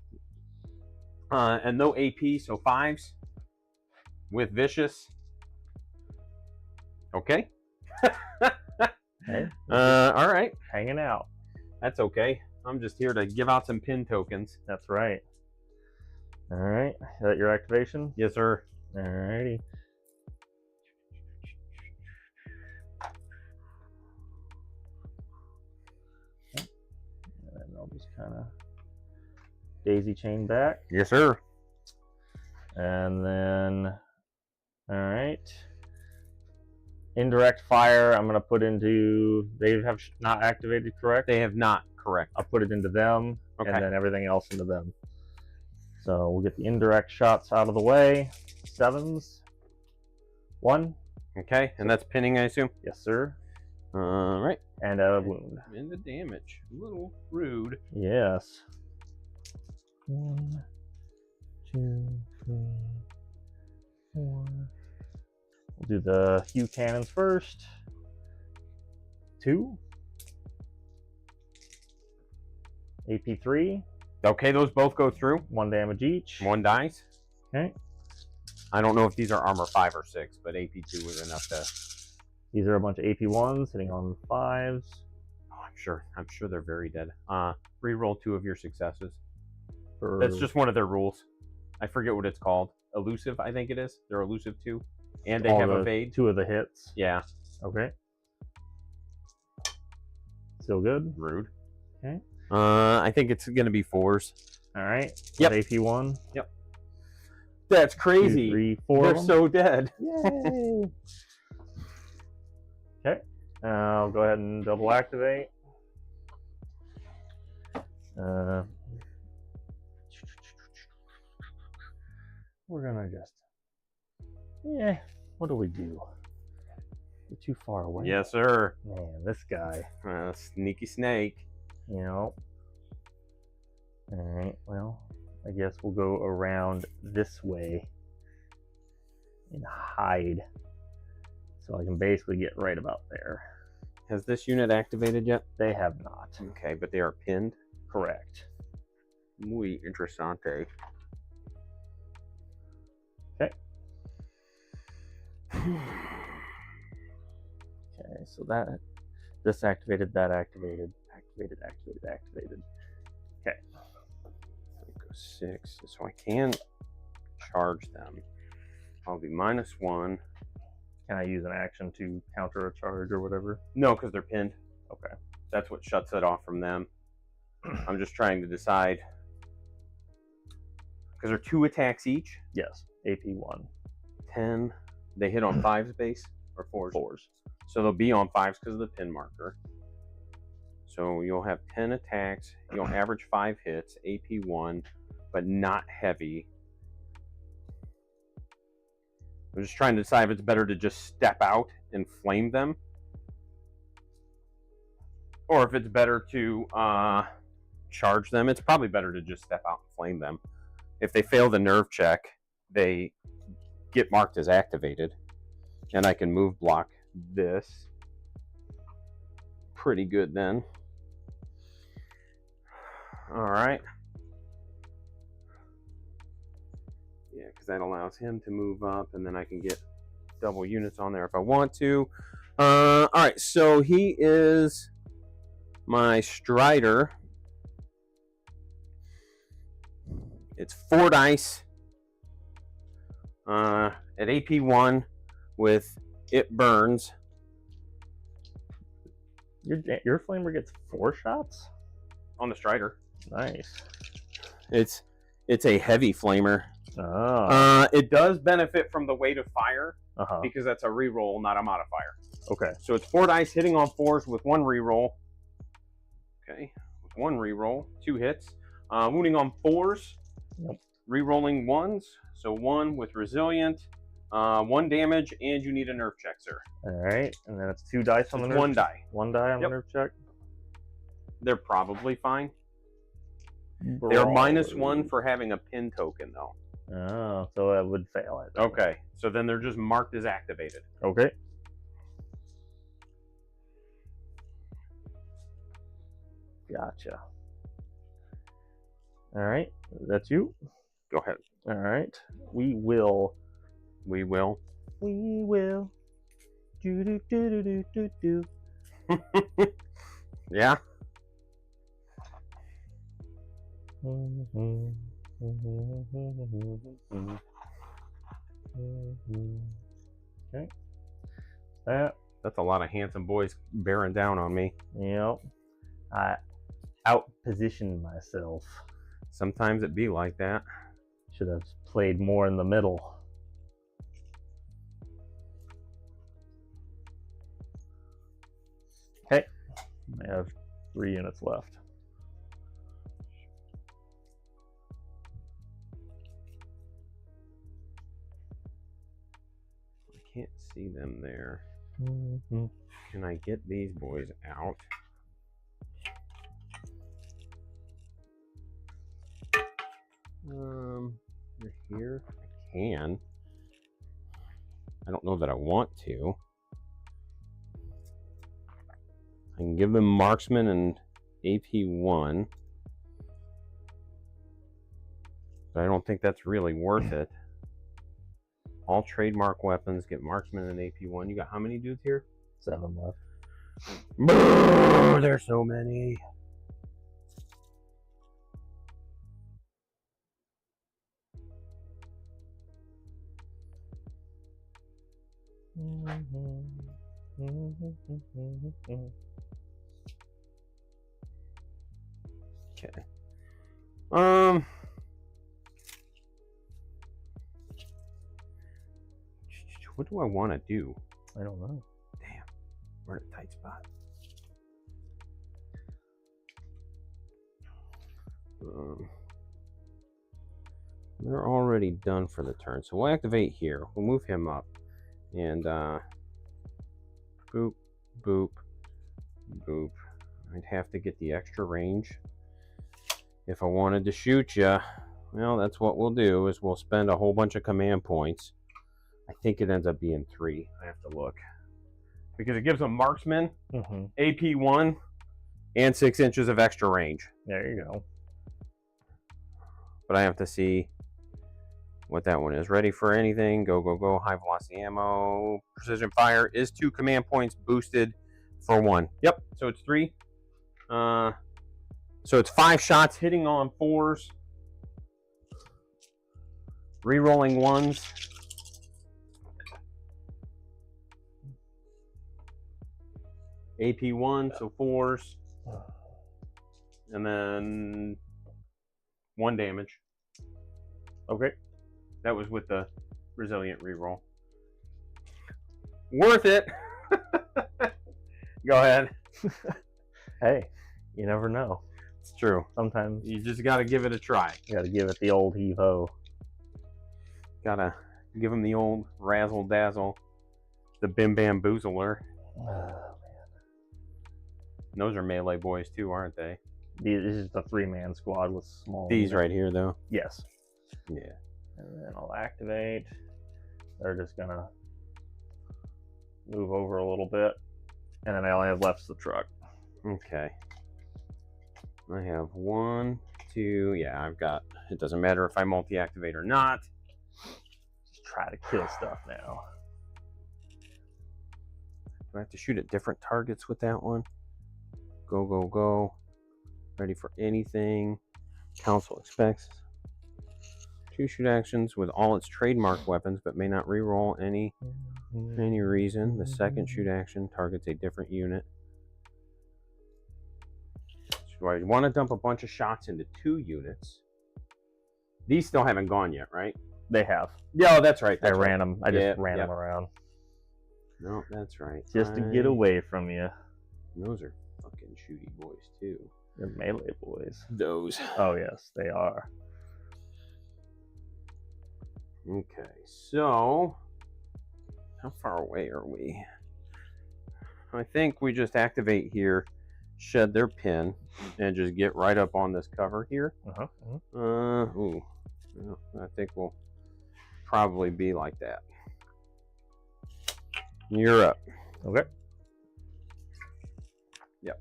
And no AP, so 5s. With vicious. Okay. Hey, All right. hanging out. That's okay. I'm just here to give out some pin tokens. That's right. All right. Is that your activation? Yes, sir. All righty. And then I'll just kind of daisy chain back. Yes, sir. And then, all right. Indirect fire, I'm going to put into, they have not activated, correct? They have not, correct. I'll put it into them, Okay. and then everything else into them. So we'll get the indirect shots out of the way. 7s. 1. Okay, and that's pinning, I assume? Yes, sir. All right. And a wound. And the damage. A little rude. Yes. 1, 2, 3, 4. We'll do the Hue cannons first. 2. AP3. Okay, those both go through. 1 damage each. 1 dice. Okay. I don't know if these are armor 5 or 6, but AP2 was enough to... These are a bunch of AP1s hitting on 5s. Oh, I'm sure they're very dead. Reroll 2 of your successes. For... That's just one of their rules. I forget what it's called. Elusive, I think it is. They're elusive 2. And they have evade. 2 of the hits. Yeah. Okay. Still good. Rude. Okay. I think it's going to be 4s. All right. Yep. AP1. Yep. That's 2, crazy. 3, 4 They're of them. so dead. Yay! Okay, I'll go ahead and double activate. We're gonna just, what do we do? We're too far away. Yes, sir. Man, this guy. Sneaky snake. You know. All right. Well, I guess we'll go around this way and hide, so I can basically get right about there. Has this unit activated yet? They have not. Okay, but they are pinned. Correct. Muy interesante. Okay. Okay, so this activated, that activated, activated. Okay. Go 6, so I can charge them. I'll be -1. Can I use an action to counter a charge or whatever? No, because they're pinned. Okay. That's what shuts it off from them. I'm just trying to decide. Because they're 2 attacks each. Yes. AP 1. 10. They hit on 5s base or 4s? 4s. So they'll be on 5s because of the pin marker. So you'll have 10 attacks. You'll average 5 hits, AP 1, but not heavy. I'm just trying to decide if it's better to just step out and flame them, or if it's better to charge them. It's probably better to just step out and flame them. If they fail the nerve check, they get marked as activated, and I can move block this pretty good then. All right. Yeah, because that allows him to move up, and then I can get double units on there if I want to. All right, so he is my Strider. It's 4 dice at AP 1 with It Burns. Your flamer gets 4 shots? On the Strider. Nice. It's a heavy flamer. Oh. It does benefit from the weight of fire Because that's a reroll, not a modifier. Okay. So it's 4 dice hitting on 4s with 1 reroll. Okay, with 1 reroll, 2 hits. Wounding on 4s. Yep. Rerolling 1s. So 1 with resilient, 1 damage, and you need a nerve check, sir. All right, and then it's 2 dice on the nerve. 1 die. 1 die on the nerve check. They're probably fine. They're -1 for having a pin token, though. Oh, so that would fail it. Okay, so then they're just marked as activated. Okay. Gotcha. All right, that's you. Go ahead. All right, we will. We will. We will. Do do do do do do do. Yeah. Okay. That's a lot of handsome boys bearing down on me. Yep. I out-positioned myself. Sometimes it be like that. Should have played more in the middle. Okay. I have 3 units left. I can't see them there. Can I get these boys out? They're here. I can. I don't know that I want to. I can give them marksman and AP 1. But I don't think that's really worth it. All trademark weapons get marksman and AP 1. You got how many dudes here? 7 left. Brrr, there's so many. Okay. What do I want to do? I don't know. Damn, we're in a tight spot. They're already done for the turn, so we'll activate here. We'll move him up, and boop, boop, boop. I'd have to get the extra range if I wanted to shoot you. Well, that's what we'll do, is we'll spend a whole bunch of command points. I think it ends up being 3. I have to look. Because it gives a marksman, AP 1, and 6 inches of extra range. There you go. But I have to see what that one is. Ready for anything. Go, go, go. High velocity ammo. Precision fire is 2 command points boosted for 1. Yep. So it's 3. So it's 5 shots hitting on 4s. Rerolling 1s. AP 1, so 4s. And then 1 damage. Okay. That was with the resilient reroll. Worth it. Go ahead. Hey, you never know. It's true. Sometimes You just got to give it a try. you got to give it the old heave-ho. Got to give him the old razzle dazzle. The bim bam boozler. Those are melee boys too, aren't they? This is the 3-man squad with small. These right here, though. Yes. Yeah. And then I'll activate. They're just gonna move over a little bit, and then I only have left the truck. Okay. I have 1, 2. Yeah, I've got. It doesn't matter if I multi-activate or not. Just try to kill stuff now. Do I have to shoot at different targets with that one? Go, go, go. Ready for anything. Council expects 2 shoot actions with all its trademark weapons, but may not reroll any reason. The second shoot action targets a different unit. So I want to dump a bunch of shots into 2 units. These still haven't gone yet, right? They have. Yeah, that's right. I ran them. I just ran yeah. them around. No, that's right. Just to get away from you. Those are fucking shooty boys, too. They're melee boys. Those. Oh, yes, they are. Okay, so how far away are we? I think we just activate here, shed their pin, and just get right up on this cover here. Ooh, well, I think we'll probably be like that. You're up. Okay. Yep.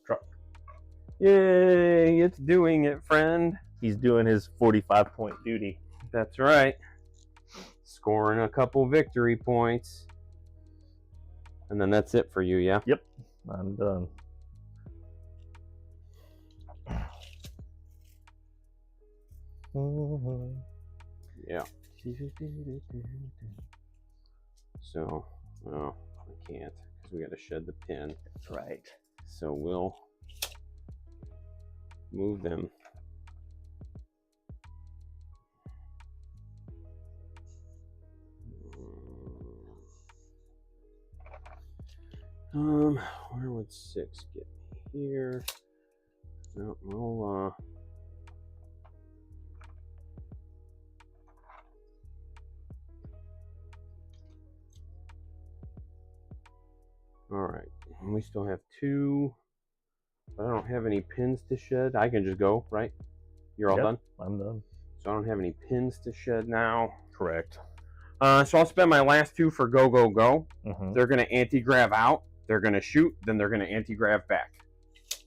Truck. Yay, it's doing it, friend. He's doing his 45-point duty. That's right. Scoring a couple victory points. And then that's it for you, yeah? Yep. I'm done. Yeah. So, well, I can't because we got to shed the pin. That's right. So we'll move them. Where would 6 get me here? No, we'll all right, and we still have 2, but I don't have any pins to shed. I can just go, right? You're all done? I'm done. So I don't have any pins to shed now. Correct. So I'll spend my last 2 for go, go, go. Mm-hmm. They're going to anti-grav out. They're going to shoot. Then they're going to anti-grav back.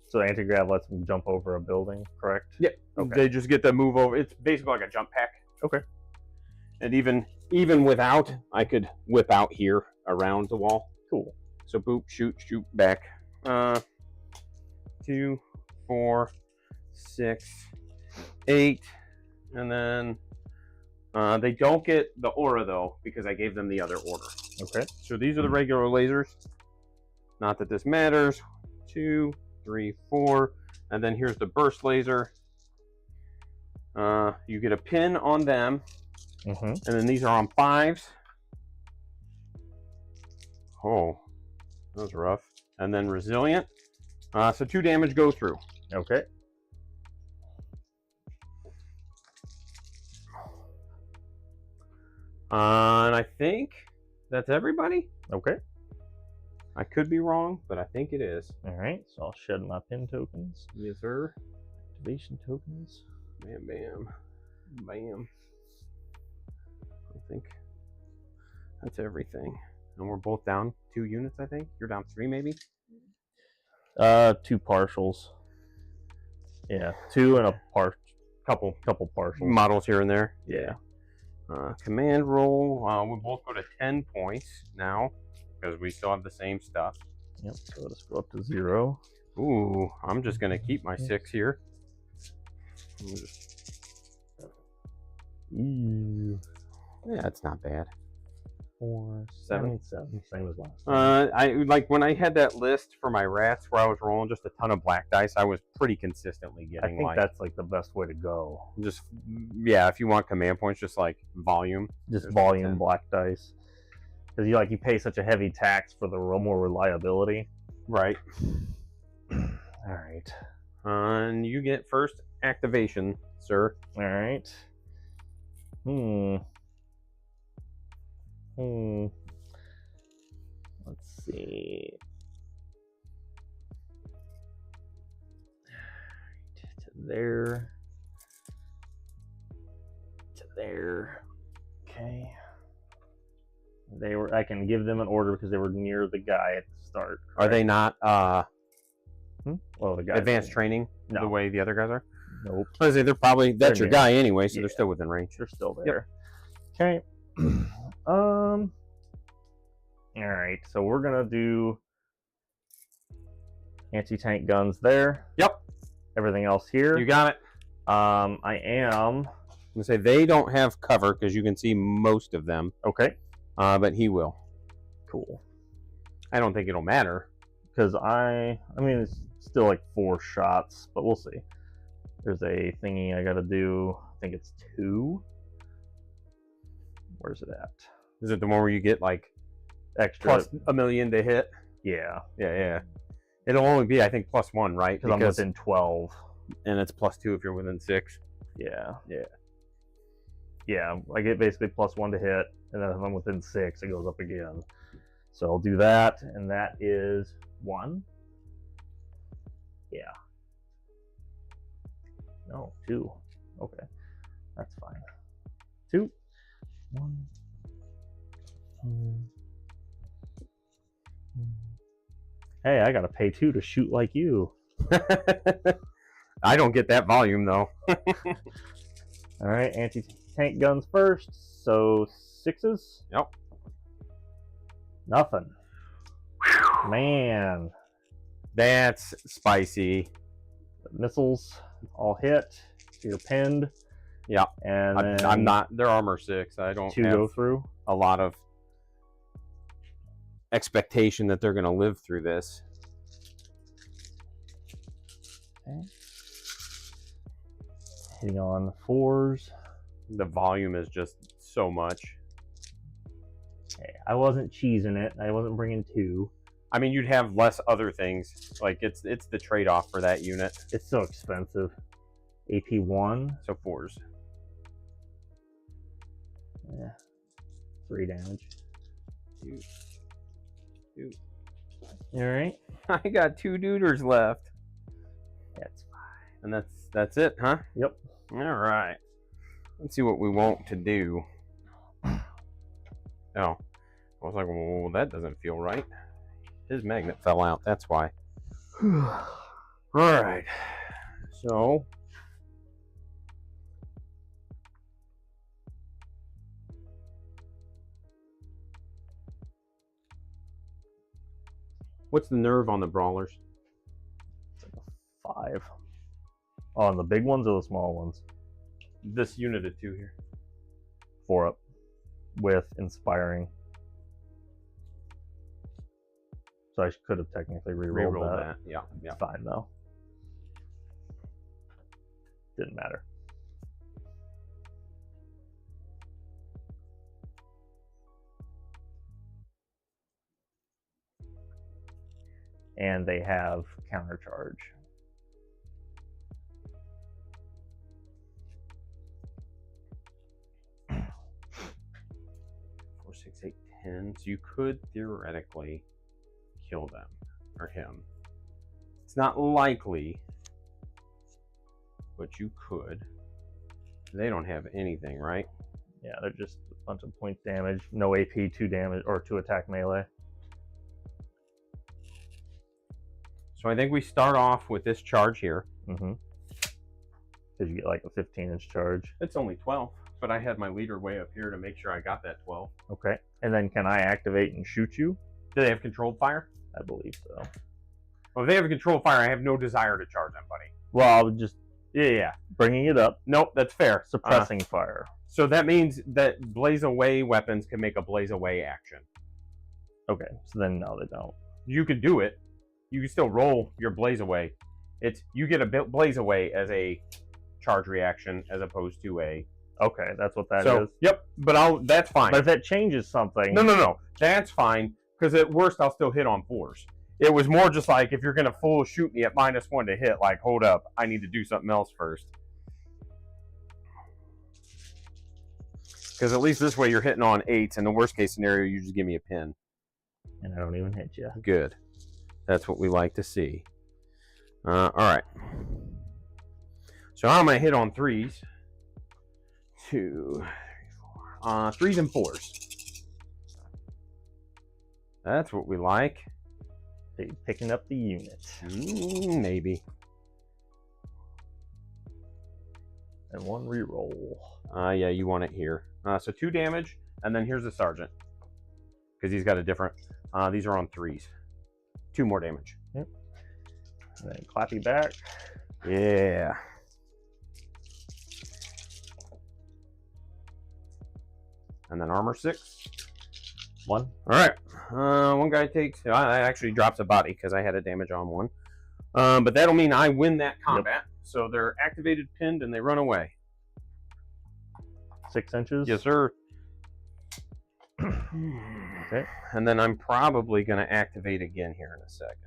So anti-grav lets them jump over a building, correct? Yeah. Okay. They just get to move over. It's basically like a jump pack. Okay. And even without, I could whip out here around the wall. Cool. So boop, shoot, shoot back. 2, 4, 6, 8, and then they don't get the aura though because I gave them the other order. Okay. So these are the regular lasers. Not that this matters. 2, 3, 4, and then here's the burst laser. You get a pin on them, Mm-hmm. And then these are on 5s. Oh, that was rough. And then resilient. So 2 damage go through. Okay. And I think that's everybody. Okay. I could be wrong, but I think it is. All right. So I'll shed my pin tokens. Yes, sir. Activation tokens. Bam, bam, bam. I think that's everything. And we're both down 2 units, I think. You're down 3, maybe? 2 partials. Yeah, 2 and a couple partials. Models here and there. Yeah. Command roll. We both go to 10 points now because we still have the same stuff. Yep. So let's go up to 0. Ooh, I'm just gonna keep my 6 here. Ooh. Yeah, it's not bad. 4, 7. 7. Same as last time. I like when I had that list for my rats where I was rolling just a ton of black dice. I was pretty consistently I getting think that's like the best way to go. just if you want command points, just like volume. Just There's volume 10. black dice. Because you pay such a heavy tax for the more reliability. Right. All right. And you get first activation, sir. All right. Let's see. To there. To there. Okay. I can give them an order because they were near the guy at the start. Are correct? they not Well, the guy. advanced training No. the way the other guys are? Nope. I was say they're probably that's They're your near. guy anyway, so Yeah. they're still within range. They're still there. Okay. All right. So we're gonna do anti-tank guns there. Yep. Everything else here. You got it. I am. I'm gonna say they don't have cover because you can see most of them. Okay. But he will. Cool. I don't think it'll matter. Because I mean, it's still like 4 shots, but we'll see. There's a thingy I gotta do. I think it's 2. Where's it at? Is it the one where you get like Extra. plus a million to hit? Yeah. Yeah. It'll only be, I think, +1, right? Because I'm within 12. And it's +2 if you're within 6. Yeah. I get basically +1 to hit, and then if I'm within 6, it goes up again. So I'll do that, and that is 1. Yeah. No, 2. Okay. That's fine. 2. 1. 2. Hey, I gotta pay 2 to shoot like you. I don't get that volume though. All right, anti-tank guns first. So 6s. Yep. Nothing. Man, That's spicy. missiles all hit. You're pinned. Yeah. And then I'm not. They're armor 6. I don't 2 have go through. a lot of expectation that they're going to live through this. Okay. Hitting on 4s. The volume is just so much. Okay, I wasn't cheesing it. I wasn't bringing 2. I mean, you'd have less other things. Like it's the trade-off for that unit. It's so expensive. AP 1. So 4s. Yeah. 3 damage. 2. All right. I got 2 duders left. That's fine. And that's it, huh? Yep. All right. Let's see what we want to do. Oh, I was like, well, that doesn't feel right. His magnet fell out. That's why. All right. So, what's the nerve on the brawlers? It's like a 5. On the big ones or the small ones? This unit of 2 here. 4 up. With inspiring. So I could have technically re-rolled Reroll that. that. Yeah. It's fine though. Didn't matter. and they have counter charge. Four, 6, 8, 10. So you could theoretically kill them or him. It's not likely, but you could. They don't have anything, right? Yeah, they're just a bunch of point damage, no AP, 2 damage, or 2 attack melee. So I think we start off with this charge here. Mm-hmm. Because you get like a 15-inch charge. It's only 12, but I had my leader way up here to make sure I got that 12. Okay. And then can I activate and shoot you? Do they have controlled fire? I believe so. Well, if they have a controlled fire, I have no desire to charge them, buddy. Well, I would just Yeah. bringing it up, Nope, that's fair. suppressing fire. So that means that blaze away weapons can make a blaze away action. Okay, so then no, they don't. You can do it. You can still roll your blaze away. You get a blaze away as a charge reaction as opposed to a. Okay, that's what that is. Yep, but that's fine. But if that changes something, No, that's fine because at worst I'll still hit on 4s. It was more just like if you're gonna full shoot me at -1 to hit, like hold up, I need to do something else first. Because at least this way you're hitting on 8s. In the worst case scenario, you just give me a pin. and I don't even hit you. Good. That's what we like to see. All right. So I'm going to hit on 3s. 2, 3, 4. 3s and 4s. That's what we like. So you're picking up the unit. Maybe. And 1 reroll. Yeah, you want it here. So 2 damage, and then here's the sergeant. Because he's got a different... these are on 3s. 2 more damage. Yep. And then clappy back. Yeah. And then armor 6. 1. All right. One guy takes... I actually drops a body because I had a damage on 1. But that'll mean I win that combat. Yep. So they're activated, pinned, and they run away. 6 inches? Yes, sir. Okay. And then I'm probably going to activate again here in a second.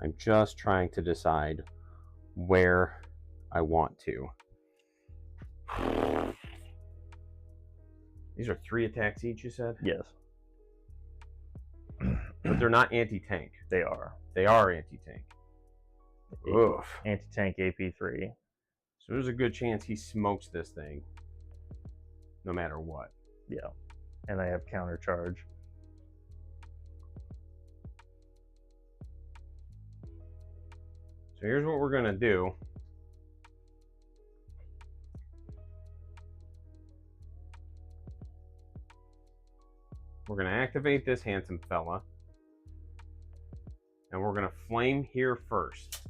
I'm just trying to decide where I want to. These are 3 attacks each, you said? Yes. But they're not anti-tank. They are. They are anti-tank. Oof. Anti-tank AP3. So there's a good chance he smokes this thing. No matter what. Yeah. And I have counter charge. So here's what we're going to do. We're going to activate this handsome fella. And we're going to flame here first.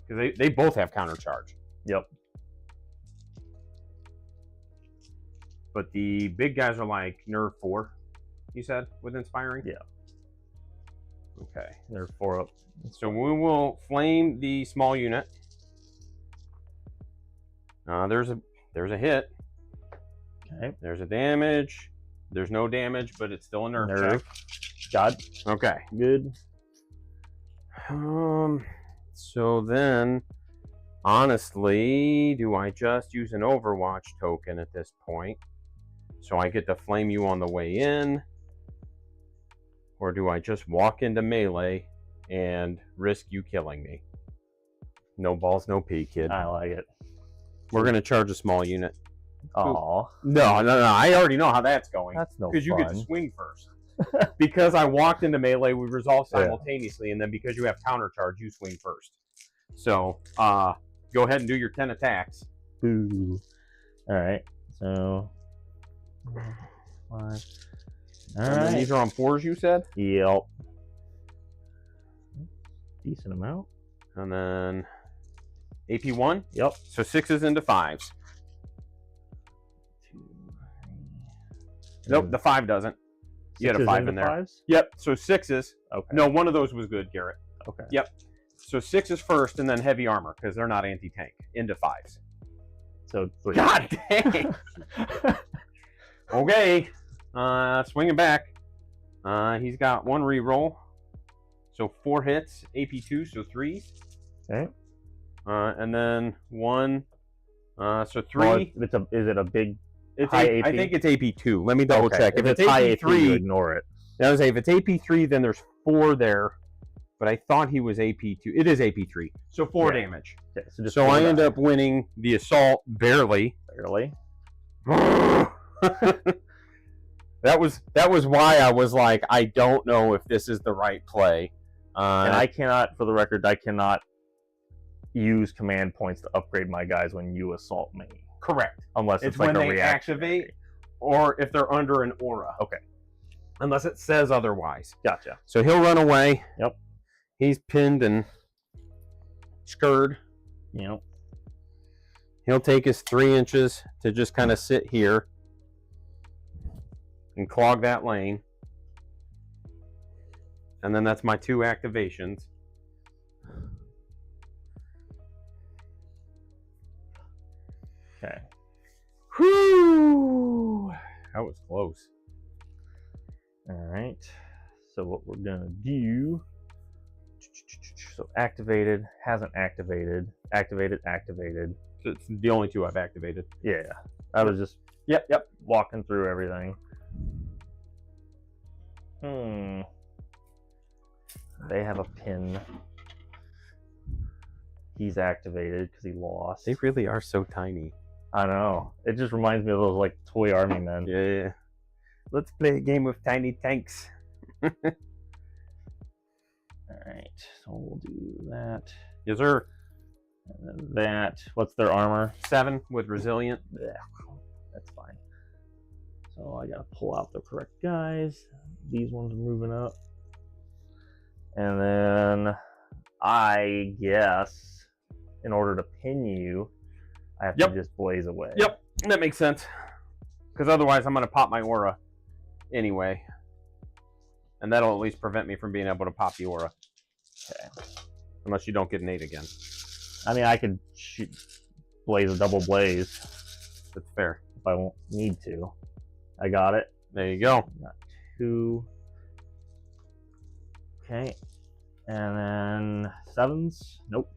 Because they both have counter charge. Yep. But the big guys are like nerve 4, you said, with inspiring? Yeah. Okay. They're 4 up. So we will flame the small unit. There's a hit. Okay. There's a damage. There's no damage, but it's still a nerve check. God. Okay. Good. So then, honestly, do I just use an Overwatch token at this point? So I get to flame you on the way in? Or do I just walk into melee and risk you killing me? No balls, no pee, kid. I like it. We're going to charge a small unit. Aw. No. I already know how that's going. That's no fun. Because you get to swing first. Because I walked into melee, we resolve simultaneously, and then because you have counter charge, you swing first. So, go ahead and do your 10 attacks. Boo. Alright, so... 5. Alright. These are on 4s, you said? Yep. Decent amount. And then AP 1? Yep. So 6s into 5s. 2, 3. Nope, the 5 doesn't. You had a 5 in there. 5s? Yep, so 6s. Okay. No, one of those was good, Garrett. Okay. Yep. So 6s first and then heavy armor, because they're not anti-tank. Into 5s. So 3. God dang. Okay. Swinging back. He's got 1 reroll. So 4 hits, AP2, so 3s. Okay. And then 1, so 3. Well, is it a big high AP? I think it's AP2. Let me double check. If it's high AP, you ignore it. I was say if it's AP3, then there's 4 there. But I thought he was AP2. It is AP3. So 4 damage. Okay, so I end up winning the assault barely. Barely. That was why I was like, I don't know if this is the right play. And I cannot, for the record, I cannot use command points to upgrade my guys when you assault me. Correct. Unless it's when like a they reaction. activate or if they're under an aura. Okay. Unless it says otherwise. Gotcha. So he'll run away. Yep. He's pinned and scurred. Yep. He'll take his 3 inches to just kind of sit here and clog that lane. And then that's my 2 activations. Okay. Whew. That was close. All right. So what we're gonna do? So activated, hasn't activated, activated. So it's the only 2 I've activated. Yeah. I was just Yep. walking through everything. They have a pin. He's activated because he lost. They really are so tiny. I know. It just reminds me of those like toy army men. Yeah. Let's play a game with tiny tanks. All right. So we'll do that. Yes, sir. And then that. What's their armor? 7 with resilient. Yeah, that's fine. So I gotta pull out the correct guys. These ones are moving up. And then I guess in order to pin you, I have to just blaze away. Yep, that makes sense. Because otherwise I'm going to pop my aura anyway. And that'll at least prevent me from being able to pop the aura. Okay. Unless you don't get an 8 again. I mean, I could blaze a double blaze. That's fair. If I won't need to. I got it. There you go. Got 2. Okay. And then 7s. Nope.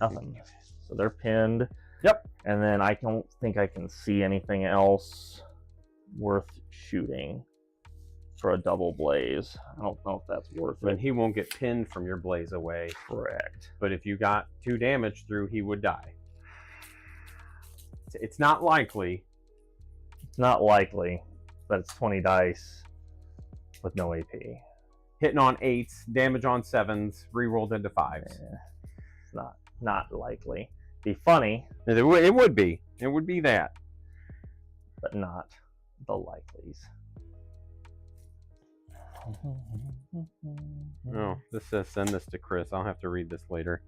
Nothing. So they're pinned. Yep. And then I don't think I can see anything else worth shooting for a double blaze. I don't know if that's worth But it. he won't get pinned from your blaze away. Correct. But if you got 2 damage through, he would die. It's not likely. It's not likely, but it's 20 dice with no AP. Hitting on 8s, damage on 7s, rerolled into 5s. Yeah. It's not likely. Be funny, It would be. It would be that. but not the likelies. Oh, this says send this to Chris. I'll have to read this later.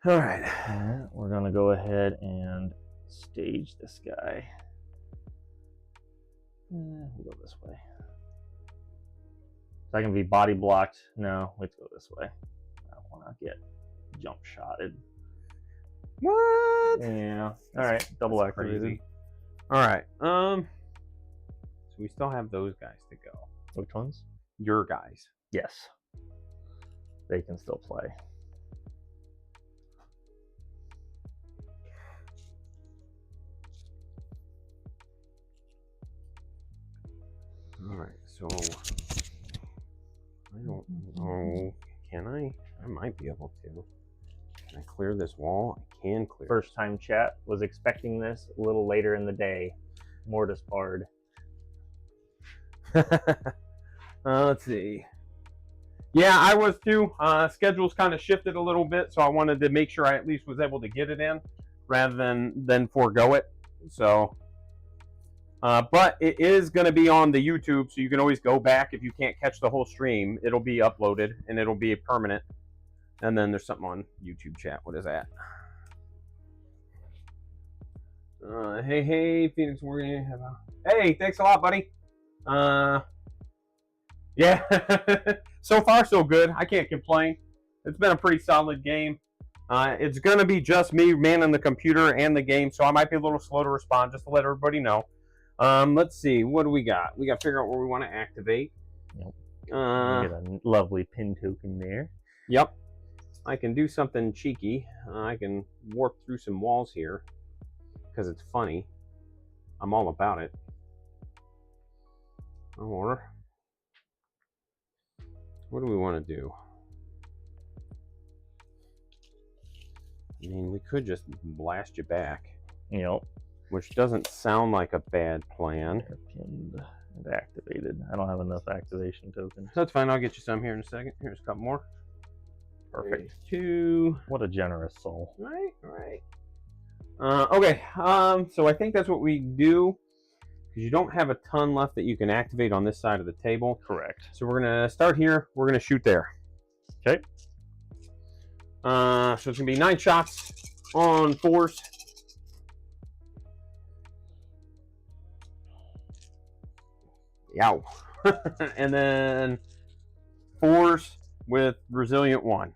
All right, we're gonna go ahead and stage this guy. We'll go this way. So I can be body blocked. No, let's go this way. I don't want to get jump shotted. What? Yeah. All right, double That's activated. crazy. All right. So we still have those guys to go. Which ones? Your guys. Yes. They can still play. All right. So I don't know. Can I? I might be able to. Can I clear this wall? I can clear. First time chat was expecting this a little later in the day. Mortis Bard. Let's see. Yeah, I was too. Schedules kind of shifted a little bit, so I wanted to make sure I at least was able to get it in rather than forego it. So, but it is going to be on the YouTube, so you can always go back if you can't catch the whole stream. It'll be uploaded and it'll be permanent. And then there's something on YouTube chat. What is that? Hey, Phoenix Warrior. Hey, thanks a lot, buddy. Yeah. So far, so good. I can't complain. It's been a pretty solid game. It's going to be just me manning the computer and the game, so I might be a little slow to respond, just to let everybody know. Let's see. What do we got? We got to figure out where we want to activate. Yep. You get a lovely pin token there. Yep. I can do something cheeky. I can warp through some walls here because it's funny. I'm all about it. Or what do we want to do? I mean, we could just blast you back. Yep. Which doesn't sound like a bad plan. They're pinned and activated. I don't have enough activation tokens. That's fine. I'll get you some here in a second. Here's a couple more. Perfect. 2. What a generous soul. Right. Okay. So I think that's what we do. Because you don't have a ton left that you can activate on this side of the table. Correct. So we're going to start here. We're going to shoot there. Okay. So it's going to be 9 shots on 4s. Yow. And then 4s with Resilient 1.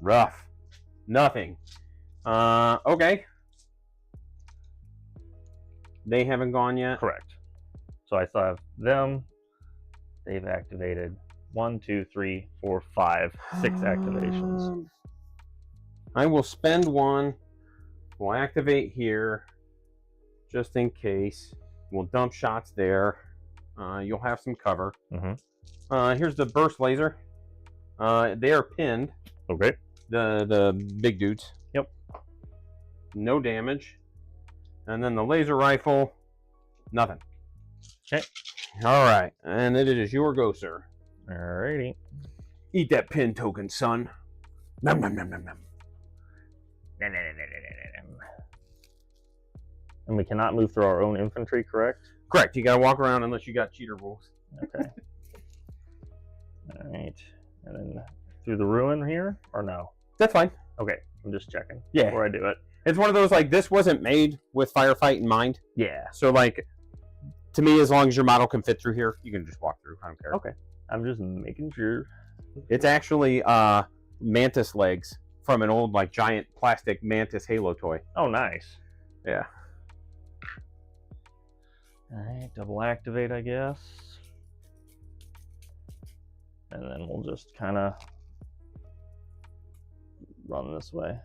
Rough. Nothing. Okay. They haven't gone yet? Correct. So I still have them. They've activated 1, 2, 3, 4, 5, 6 activations. I will spend 1. We'll activate here just in case. We'll dump shots there. You'll have some cover. Here's the burst laser. They are pinned. Okay. The big dudes. Yep. No damage. And then the laser rifle, nothing. Okay. All right. And it is your go, sir. Alrighty. Eat that pin token, son. Nom, nom, nom, nom, nom. And we cannot move through our own infantry, correct? Correct. You got to walk around unless you got cheater rules. Okay. Alright. And then through the ruin here, or no? That's fine. Okay. I'm just checking Yeah. before I do it. It's one of those, like, this wasn't made with Firefight in mind. Yeah. So, like, to me, as long as your model can fit through here, you can just walk through. I don't care. Okay. I'm just making sure. It's actually mantis legs from an old, like, giant plastic mantis Halo toy. Oh, nice. Yeah. Alright, double activate, I guess. And then we'll just kind of run this way.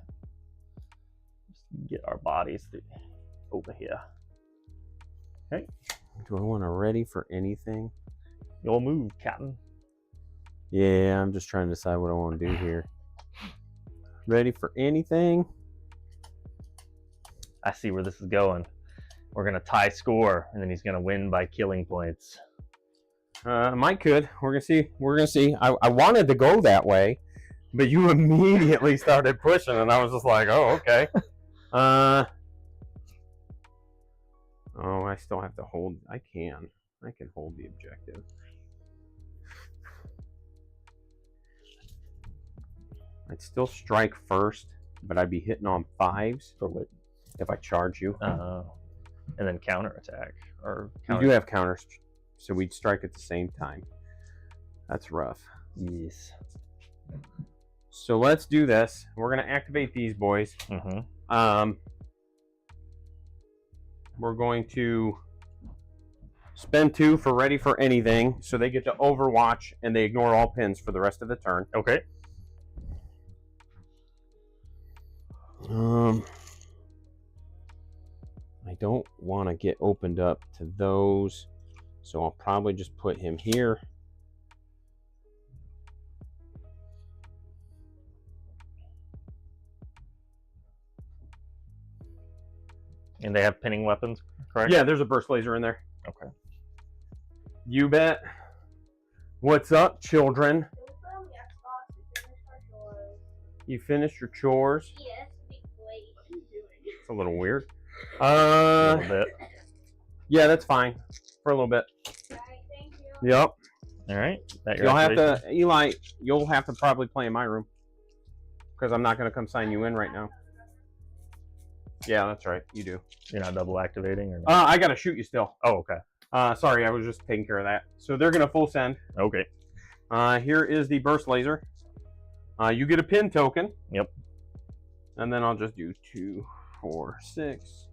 Just get our bodies over here. Okay. Do I want to ready for anything? You'll move, Captain. Yeah, I'm just trying to decide what I want to do here. Ready for anything? I see where this is going. We're going to tie score, and then he's going to win by killing points. Mike could. We're going to see. We're going to see. I wanted to go that way, but you immediately started pushing, and I was just like, oh, okay. Oh, I still have to hold. I can hold the objective. I'd still strike first, but I'd be hitting on 5s For what? if I charge you. And then counterattack. Or You do have counters, so we'd strike at the same time. That's rough. Yes. So let's do this. We're going to activate these boys. We're going to spend 2 for ready for anything, so they get to overwatch and they ignore all pins for the rest of the turn. Okay. I don't want to get opened up to those, so I'll probably just put him here. And they have pinning weapons, correct? Yeah, there's a burst laser in there. Okay. You bet. What's up, children? You finished your chores? Yes, big boy. What are you doing? It's a little weird. A little bit. Yeah, that's fine. For a little bit. Alright, thank you. Yep. Alright. You'll have to, Eli, you'll have to probably play in my room. Because I'm not going to come sign you in right now. Yeah, that's right. You do. You're not double activating? Or no? I got to shoot you still. Oh, okay. Sorry, I was just taking care of that. So they're going to full send. Okay. Here is the burst laser. You get a pin token. Yep. And then I'll just do 2, 4, 6.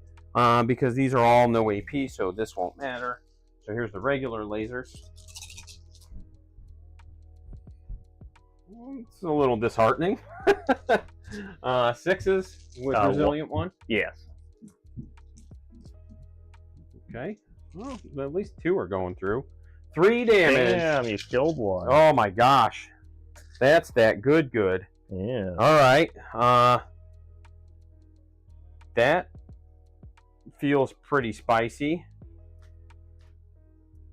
Because these are all no AP, so this won't matter. So here's the regular lasers. It's a little disheartening. 6s with resilient 1. Yes. Okay. Well, at least 2 are going through. 3 damage. Damn, you killed one. Oh my gosh. That's that good. Yeah. All right. That feels pretty spicy.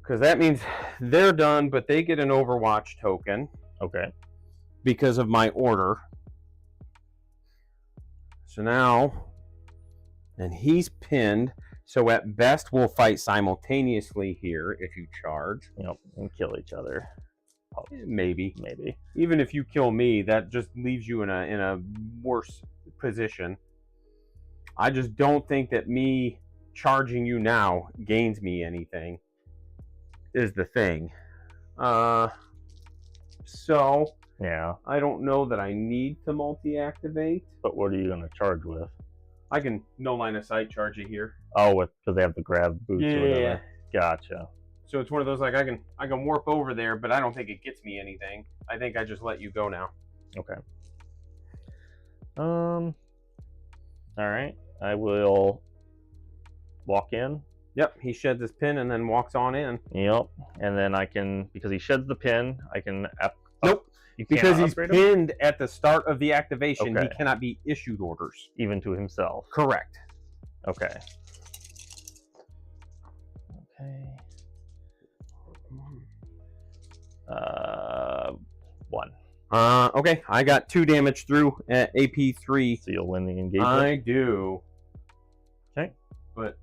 Because that means they're done, but they get an Overwatch token. Okay. Because of my order. So now, and he's pinned. So at best, we'll fight simultaneously here if you charge. Yep. And kill each other. Maybe. Maybe. Even if you kill me, that just leaves you in a worse position. I just don't think that me charging you now gains me anything. Is the thing. So yeah, I don't know that I need to multi-activate. But what are you gonna charge with? I can no line of sight charge it here. Oh, because they have the grab boots or whatever. Yeah. Gotcha. So it's one of those like I can warp over there, but I don't think it gets me anything. I think I just let you go now. Okay. All right. I will walk in. Yep, he sheds his pin and then walks on in. Yep. And then I can, because he sheds the pin, I can. Nope. You Because cannot he's upgrade him? pinned at the start of the activation, Okay. he cannot be issued orders. Even to himself. Correct. Okay. Okay. 1. Okay, I got 2 damage through at AP 3. So you'll win the engagement. I do. Okay. But,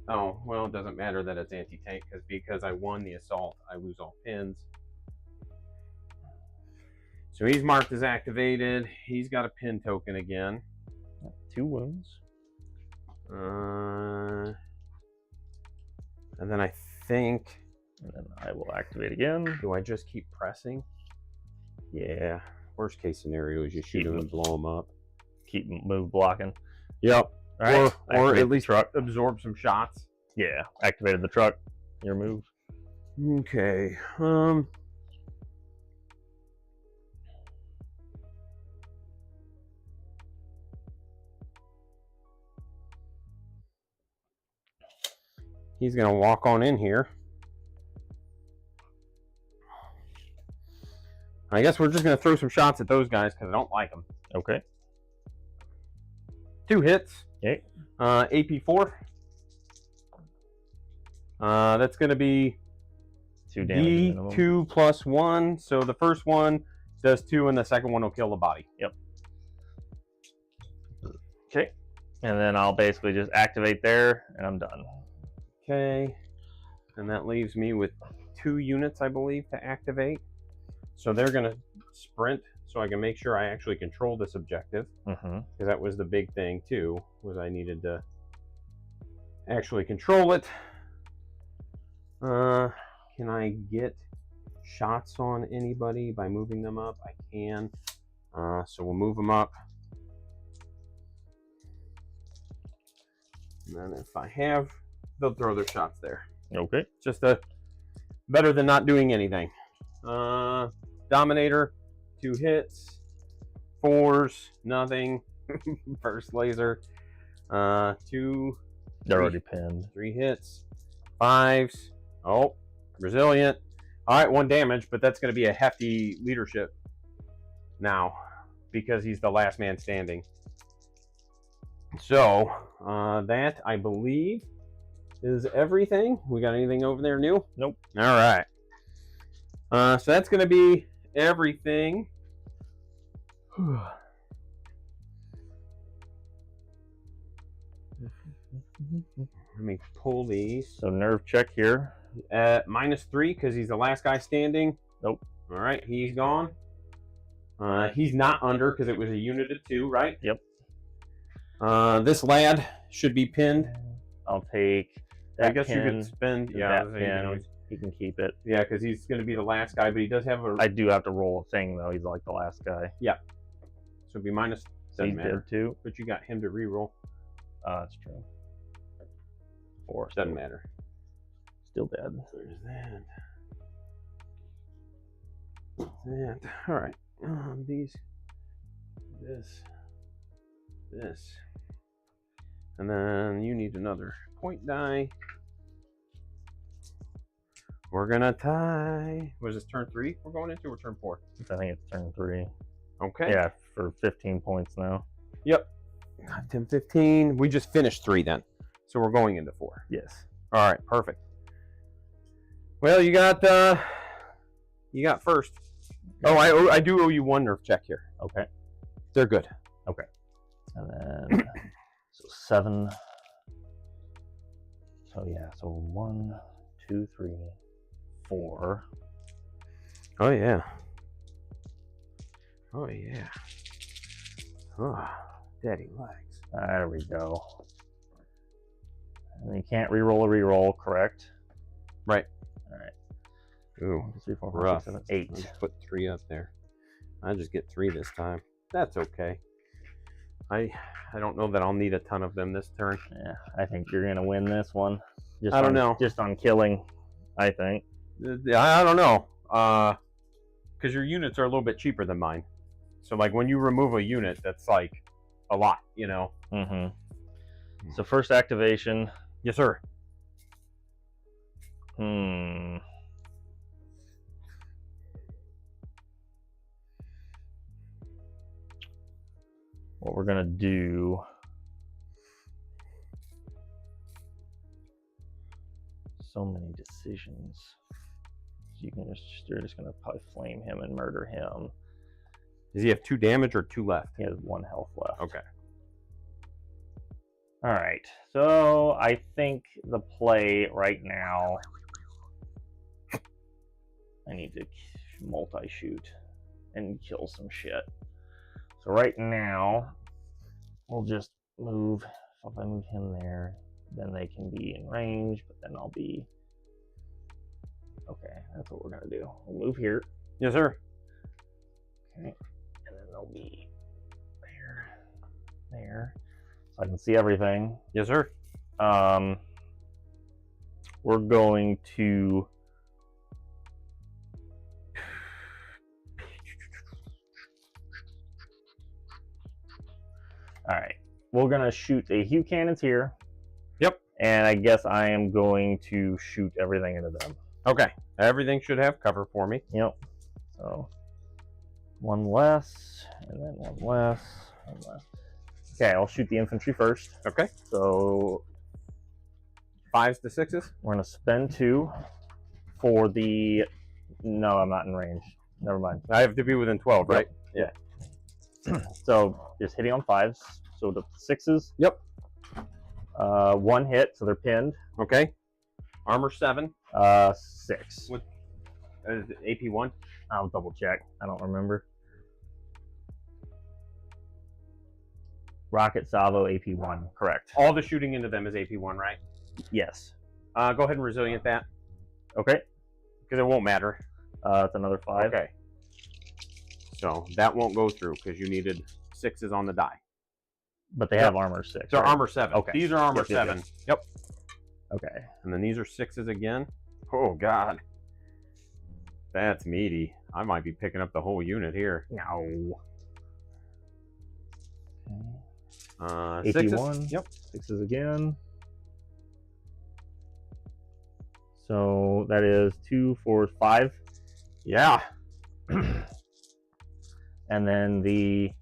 oh, well, it doesn't matter that it's anti-tank, because I won the assault, I lose all pins. So he's marked as activated. He's got a pin token again. 2 wounds. And then I think... And then I will activate again. Do I just keep pressing? Yeah. Worst case scenario is you shoot Keep him and blow him up. Keep move blocking. Yep. All right. Or Activate at least truck. absorb some shots. Yeah. Activated the truck. Your move. Okay. He's gonna walk on in here. I guess we're just gonna throw some shots at those guys because I don't like them. Okay. 2 hits. Okay. AP 4. That's gonna be 2 damage minimum. D2 plus 1. So the first one does 2, and the second one will kill the body. Yep. Okay. And then I'll basically just activate there, and I'm done. Okay. And that leaves me with 2 units, I believe, to activate. So they're going to sprint so I can make sure I actually control this objective. Mm-hmm. Because that was the big thing, too, was I needed to actually control it. Can I get shots on anybody by moving them up? I can. So we'll move them up. And then if I have, they'll throw their shots there. Okay. Just better than not doing anything. Dominator, 2 hits. 4s, nothing. First laser. 2. They're already pinned. 3 hits. 5s. Oh, resilient. All right, 1 damage, but that's going to be a hefty leadership now because he's the last man standing. So that, I believe, is everything. We got anything over there new? Nope. All right. So that's going to be everything. Let me pull these. So nerve check here. -3 because he's the last guy standing. Nope. All right, he's gone. He's not under because it was a unit of 2, right? Yep. This lad should be pinned. I'll take that I guess pin, you could spend. Yeah, that pin. He can keep it. Yeah, because he's going to be the last guy, but he does have a. I do have to roll a thing though. He's like the last guy. Yeah. So it'd be minus. Doesn't He's matter. dead too. But you got him to reroll. That's true. 4. Doesn't matter. Still dead. There's that. That. All right. These. This. And then you need another point die. We're gonna tie. Was this turn 3 we're going into, or turn 4? I think it's turn 3. Okay. Yeah, for 15 points now. Yep. 10, 15. We just finished 3 then. So we're going into 4. Yes. All right, perfect. Well, you got first. Oh, I do owe you 1 nerf check here. Okay. They're good. Okay. And then so 7. So yeah, so 1, 2, 3, 4. Oh yeah. Oh yeah. Oh, daddy legs. There we go. And you can't re-roll a re-roll, correct? Right. All right. Ooh, 1, 2, 3, 4, 5, rough. 6, 7, 8. Let's put 3 up there. I just get 3 this time. That's okay. I don't know that I'll need a ton of them this turn. Yeah, I think you're gonna win this one. I don't know. Just on killing, I think. I don't know. Because your units are a little bit cheaper than mine. So like when you remove a unit, that's like a lot, you know. Mm-hmm. So first activation. Yes, sir. What we're gonna do. So many decisions. You're just gonna probably flame him and murder him. Does he have 2 damage or 2 left? He has 1 health left. Okay. All right. So I think the play right now. I need to multi-shoot and kill some shit. So right now, we'll just move. So if I move him there, then they can be in range, but then I'll be. Okay, that's what we're gonna do. We'll move here. Yes, sir. Okay, and then they'll be there, so I can see everything. Yes, sir. We're going to. All right, we're gonna shoot a Hue cannons here. Yep. And I guess I am going to shoot everything into them. Okay. Everything should have cover for me. Yep. So 1 less, and then 1 less, 1 less. Okay, I'll shoot the infantry first. Okay. So 5s to 6s. we're gonna spend 2 for the. No, I'm not in range. Never mind. I have to be within 12, right? Yeah. So just hitting on 5s. So the 6s. Yep. 1 hit, so they're pinned. Okay. Armor 7. 6. With AP 1. I'll double check. I don't remember. Rocket salvo AP 1. Correct. All the shooting into them is AP 1, right? Yes. Go ahead and resilient that, Okay. because it won't matter. It's another 5. Okay. So that won't go through because you needed 6s on the die. But they have armor 6. So right? armor 7. Okay. These are armor Yes, yes, 7. yes. Yep. Okay. And then these are 6s again. Oh God. That's meaty. I might be picking up the whole unit here. No. Okay. AP 6s. 1. Yep. 6s again. So that is 2, 4, 5. Yeah. And then the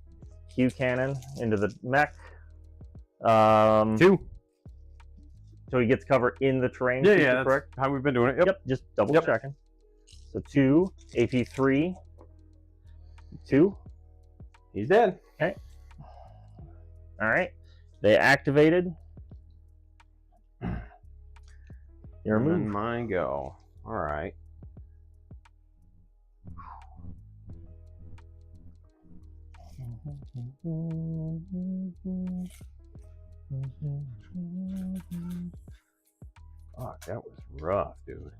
Hue cannon into the mech. 2. So he gets cover in the terrain. Yeah, is yeah. that That's correct. how we've been doing it. Yep. Just double Yep. checking. So 2, AP 3, 2. He's dead. Okay. All right. They activated. Your And move. mine go. All right. Oh, that was rough, dude.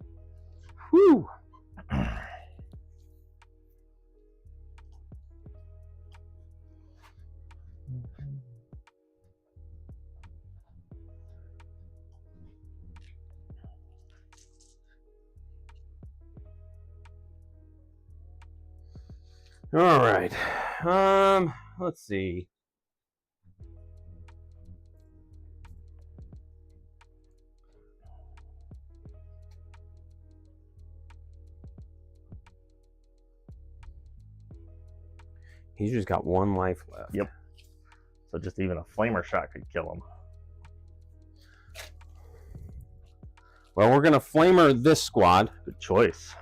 All right. Let's see. He's just got 1 life left. Yep. So just even a flamer shot could kill him. Well, we're gonna flamer this squad. Good choice.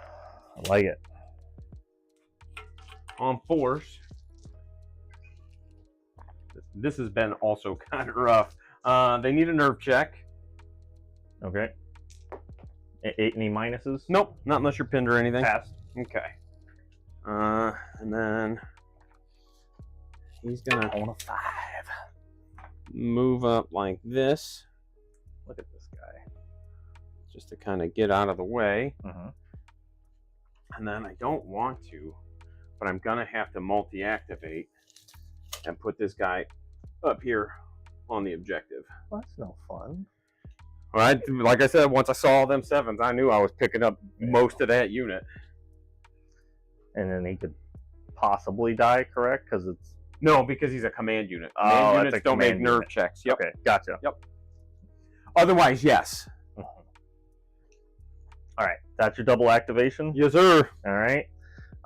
I like it. On force. This has been also kind of rough. They need a nerve check. Okay. 8 any minuses? Nope, not unless you're pinned or anything. Passed. Okay. And then he's gonna On a 5. move up like this, Look at this guy. just to kind of get out of the way. Mm-hmm. And then I don't want to, but I'm gonna have to multi-activate and put this guy up here on the objective. Well, that's no fun. All right, like I said, once I saw them 7s, I knew I was picking up most of that unit. And then he could possibly die, correct? Because it's... No, because he's a command unit. Oh, Command that's units a don't make command nerve unit. checks. Yep. Okay, gotcha. Yep. Otherwise, yes. Mhm. All right, that's your double activation. Yes, sir. All right.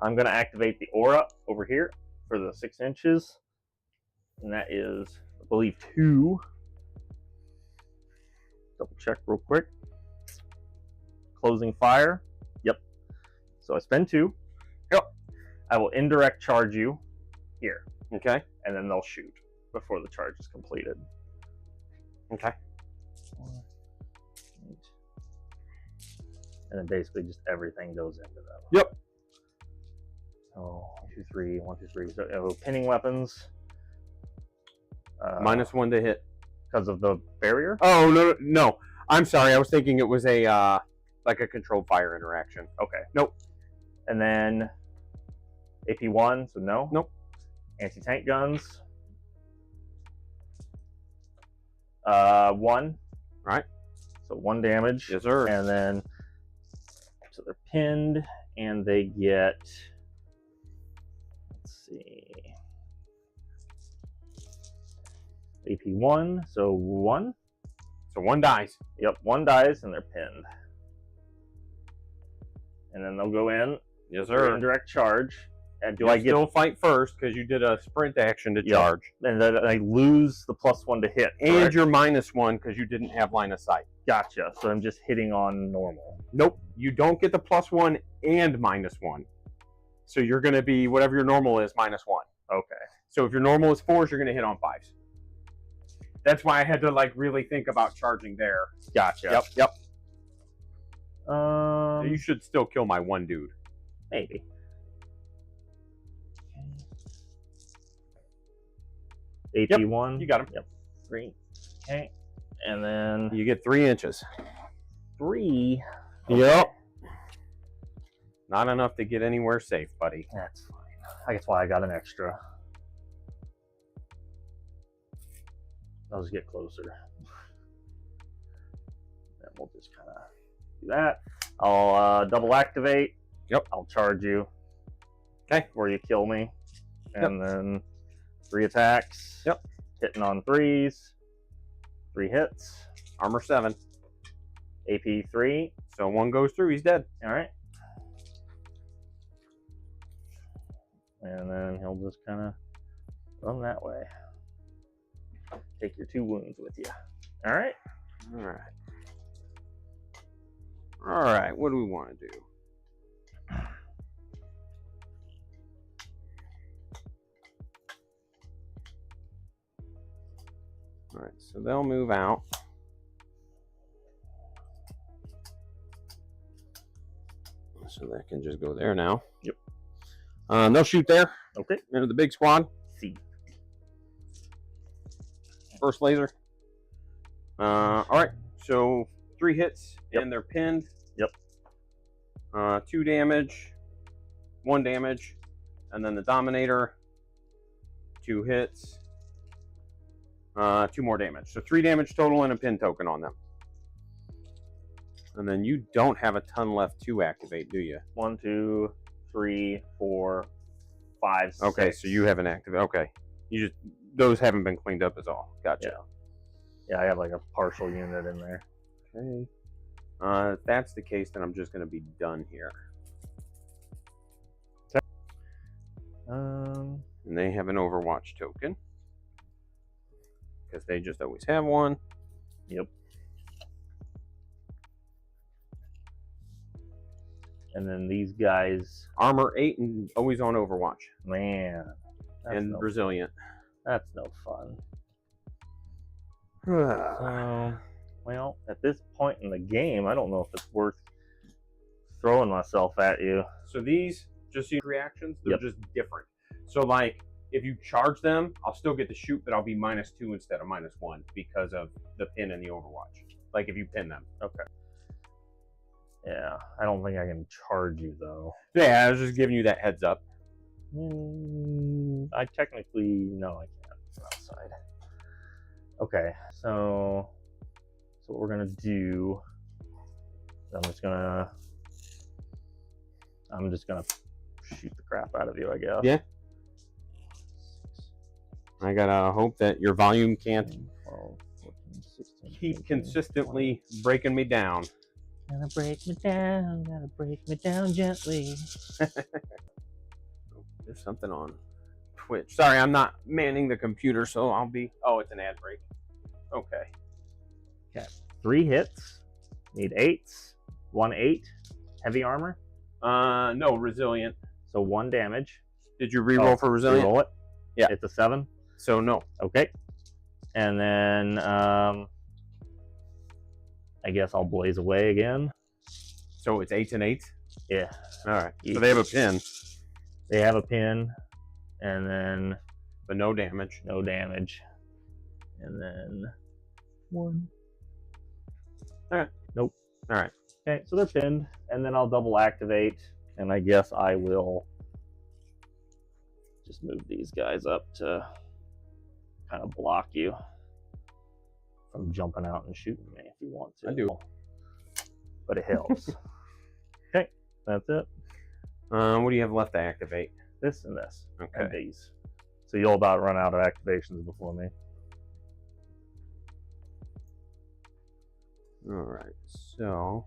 I'm going to activate the aura over here for the 6 inches. And that is, I believe, 2. Double check real quick. Closing fire. Yep. So I spend 2. Yep. I will indirect charge you here. Okay. And then they'll shoot before the charge is completed. Okay. 4, 8. And then basically just everything goes into them. Yep. Oh, 1, 2, 3, 1, 2, 3. So pinning weapons. -1 to hit. Because of the barrier? Oh, no. I'm sorry. I was thinking it was a like a controlled fire interaction. Okay. Nope. And then AP1, so no. Nope. Anti-tank guns. 1. Right. So 1 damage. Yes, sir. And then, so they're pinned, and they get, let's see, AP1, so 1. So 1 dies. Yep, 1 dies, and they're pinned. And then they'll go in. Yes, for sir. indirect charge. And do You I get? still fight first because you did a sprint action to Yeah. charge, And then I lose the +1 to hit. and correct? you're -1 because you didn't have line of sight. Gotcha. So I'm just hitting on normal. Nope, you don't get the +1 and -1. So you're going to be whatever your normal is -1. Okay. So if your normal is 4s, you're going to hit on 5s. That's why I had to like really think about charging there. Gotcha. Yep. So you should still kill my 1 dude. Maybe. AP1. You got him. Yep. 3. Okay. And then You get 3 inches. 3. Yep. Not enough to get anywhere safe, buddy. That's fine. I guess why I got an extra. I'll just get closer. Then we'll just kind of do that. I'll double activate. Yep. I'll charge you. Okay. Where you kill me. And then 3 attacks. Yep. Hitting on 3s. 3 hits. Armor 7. AP 3. So 1 goes through, he's dead. All right. And then he'll just kind of run that way. Take your 2 wounds with you. All right. All right, what do we want to do? All right, so they'll move out. So they can just go there now. Yep. They'll shoot there. Okay. Into the big squad. See. First laser. All right, so 3 hits, Yep. and they're pinned. Yep. 2 damage, 1 damage, and then the Dominator, 2 hits, 2 more damage. So 3 damage total and a pin token on them. And then you don't have a ton left to activate, do you? 1, 2, 3, 4, 5, 6. Okay, so you haven't activated. Okay. You just, those haven't been cleaned up as all. Gotcha. Yeah, I have like a partial unit in there. Okay. If that's the case, then I'm just going to be done here. And they have an Overwatch token. Because they just always have one. Yep. And then these guys, Armor 8 and always on Overwatch. man, And resilient. that's no fun. So, well, at this point in the game, I don't know if it's worth throwing myself at you. So these, just so reactions, they're Yep. just different. So like, if you charge them, I'll still get to shoot, but I'll be -2 instead of -1 because of the pin and the Overwatch. Like if you pin them. Okay. Yeah, I don't think I can charge you though. Yeah, I was just giving you that heads up. I technically, no, I can't. It's outside. Okay, so what we're gonna do, I'm just gonna shoot the crap out of you, I guess. Yeah. I gotta hope that your volume can't 12, 14, 16, keep 18, consistently breaking me down. 20. Gotta break me down gently. There's something on Twitch. Sorry, I'm not manning the computer, so I'll be. Oh, it's an ad break. Okay. 3 hits, need 8s, 1 8, heavy armor, No, resilient. so 1 damage. Did you reroll for resilient? Roll it. Yeah. It's a 7. So no. Okay. And then I guess I'll blaze away again. So it's 8s and 8s. Yeah. All right. So they have a pin, They have a pin, and then but no damage. no damage. And then 1. All right. Nope. All right. Okay, so they're pinned, and then I'll double activate, and I guess I will just move these guys up to kind of block you from jumping out and shooting me if you want to. I do. But it helps. Okay, that's it. What do you have left to activate? This and this. Okay. And these. So you'll about run out of activations before me. All right. So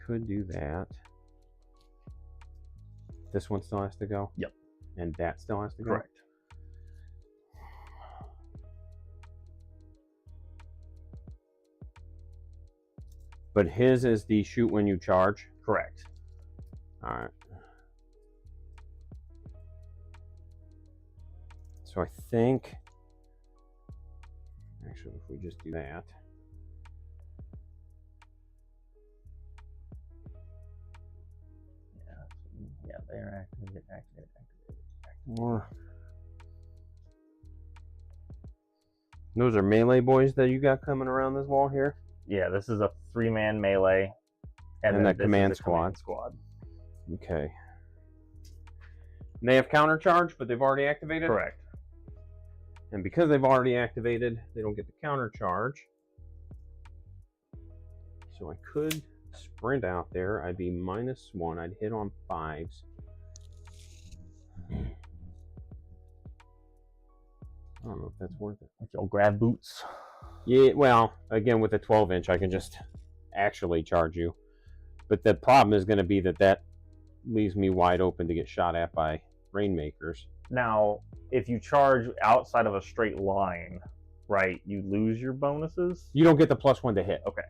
could do that. This one still has to go? Yep. And that still has to go? Correct. But his is the shoot when you charge? Correct. All right. So I think, actually, if we just do that. Yeah, they're activated. Or those are melee boys that you got coming around this wall here? Yeah, this is a 3-man melee. And then that this command is the squad. squad. Okay. And they have counter charge, but they've already activated? Correct. And because they've already activated, they don't get the counter charge. So I could sprint out there. I'd be -1. I'd hit on 5s. I don't know if that's worth it. You'll grab boots. Yeah, well, again, with a 12-inch, I can just actually charge you. But the problem is going to be that that leaves me wide open to get shot at by Rainmakers. Now, if you charge outside of a straight line, right, you lose your bonuses. You don't get the +1 to hit. Okay.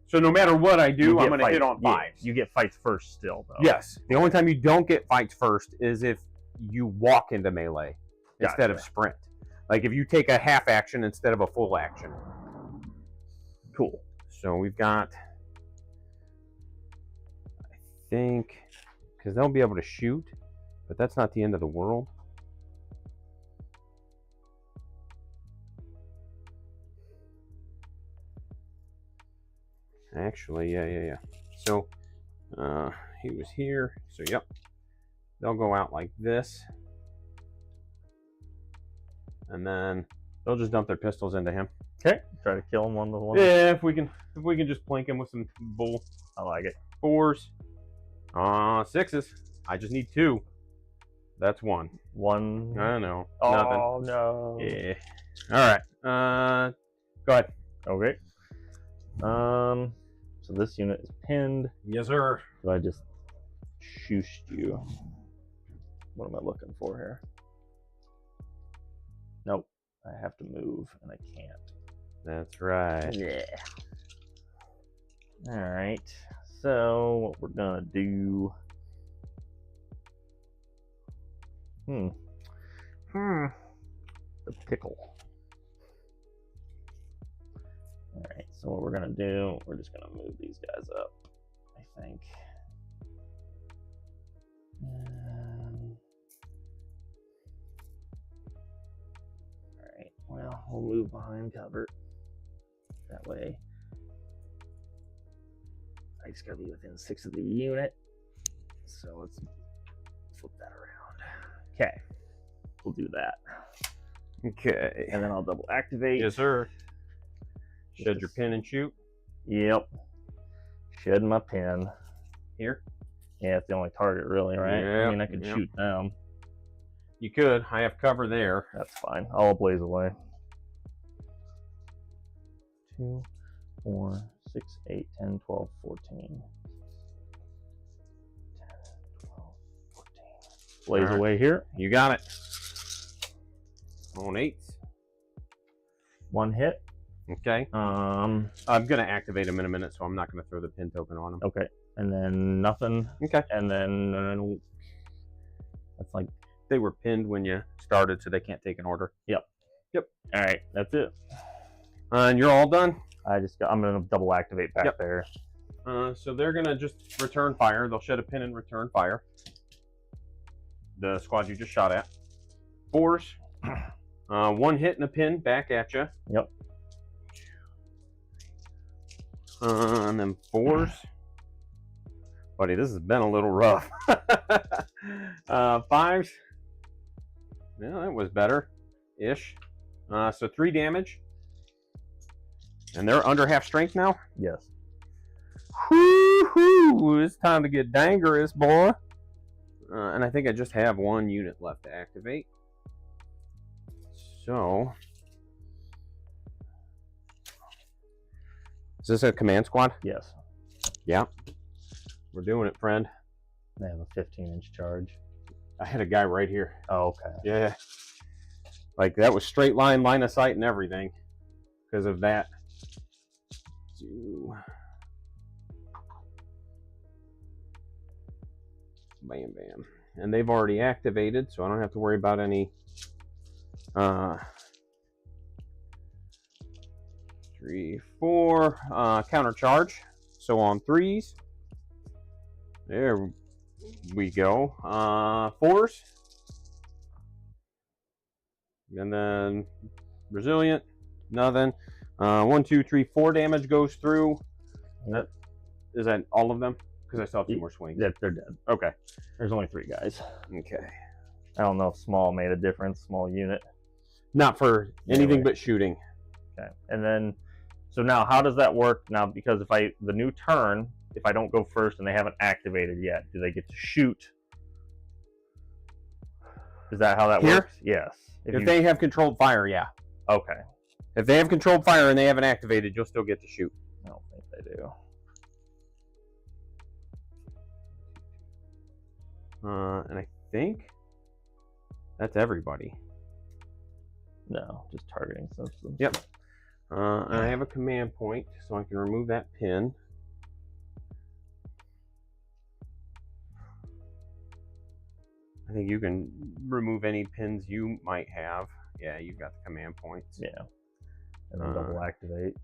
So no matter what I do, You I'm get going to hit fights- on 5s. You get fights first still, though. Yes. The only time you don't get fights first is if you walk into melee instead of Gotcha. sprint. Like if you take a half action instead of a full action. Cool. So we've got, I think, because they'll be able to shoot, but that's not the end of the world. Actually, yeah. So he was here. So yep, they'll go out like this. and then they'll just dump their pistols into him. Okay. Try to kill him one to one. Yeah, if we can just plink him with some bull. I like it. 4s. 6s. I just need 2. That's 1. 1. I know. Oh, Nothing. no. Yeah. All right. Go ahead. Okay. So this unit is pinned. Yes, sir. So I just shooshed you. What am I looking for here? Nope. I have to move, and I can't. That's right. Yeah. All right. So what we're gonna do? The pickle. All right. So what we're gonna do? We're just gonna move these guys up. I think. All right. Well, we'll move behind cover. That way, I just gotta be within 6 of the unit. So let's flip that around. Okay, we'll do that. Okay. And then I'll double activate. Yes, sir. Shed your pin and shoot. Yep. Shed my pin. Here. Yeah, it's the only target, really, right? I mean, I could Yep. shoot them. You could. I have cover there. That's fine. I'll blaze away. 2, 4, 6, 8, 10, 12, 14. 10, 12, 14. Blaze All right. away here. You got it. On 8s. 1 hit. Okay. I'm gonna activate him in a minute, so I'm not gonna throw the pin token on him. Okay. And then nothing. Okay. And then that's like, They were pinned when you started, so they can't take an order. Yep. All right. That's it. And you're all done. I'm gonna double activate back there. So they're gonna just return fire. They'll shed a pin and return fire. The squad you just shot at. 4s. 1 hit and a pin back at you. Yep. And then 4s. Buddy, this has been a little rough. 5s. Yeah, that was better-ish. So 3 damage. And they're under half strength now. Yes. Whoo-hoo! It's time to get dangerous, boy. And I think I just have 1 unit left to activate. So, is this a command squad? Yes. Yeah. We're doing it, friend. They have a 15-inch charge. I had a guy right here. Oh, okay. Yeah. Like, that was straight line of sight and everything. Because of that. Bam, bam. And they've already activated, so I don't have to worry about any 3, 4 counter charge. So on 3s, there we go. 4s, and then resilient, nothing. 1, 2, 3, 4 damage goes through. Is that all of them? Because I still have 2 more swings. They're dead. Okay. There's only 3 guys. Okay. I don't know if small made a difference. Small unit. Not for anything Anyway. but shooting. Okay. And then, so now how does that work now? Because the new turn, if I don't go first and they haven't activated yet, do they get to shoot? Is that how that Here? works? Yes. If they have controlled fire, yeah. Okay. If they have controlled fire and they haven't activated, you'll still get to shoot. I don't think they do. And I think that's everybody. No, just targeting systems. Yep. And I have a command point, so I can remove that pin. I think you can remove any pins you might have. Yeah, you've got the command points. Yeah. And then double activate.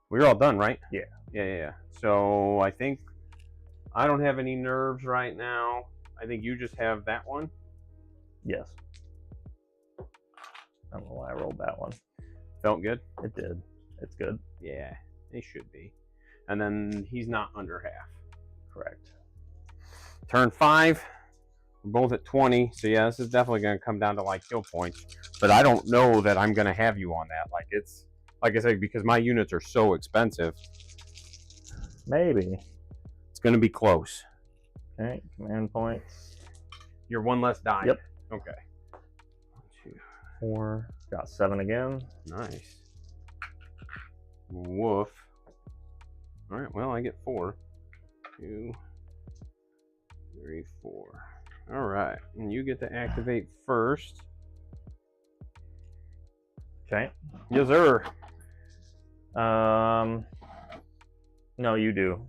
We're all done, right? Yeah. Yeah. So I think I don't have any nerves right now. I think you just have that one. Yes. I don't know why I rolled that one. Felt good? It did. It's good. Yeah, it should be. And then he's not under half. Correct. Turn 5. We're both at 20, so yeah, this is definitely going to come down to like kill points. But I don't know that I'm going to have you on that. Like it's, like I said, because my units are so expensive. Maybe. It's going to be close. Okay, command points. You're one less die. Yep. Okay. 1, 2, 4. Got 7 again. nice. Woof. All right, well, I get 4. 2, 3, 4. All right, and you get to activate first. Okay. Yes, sir. No, you do.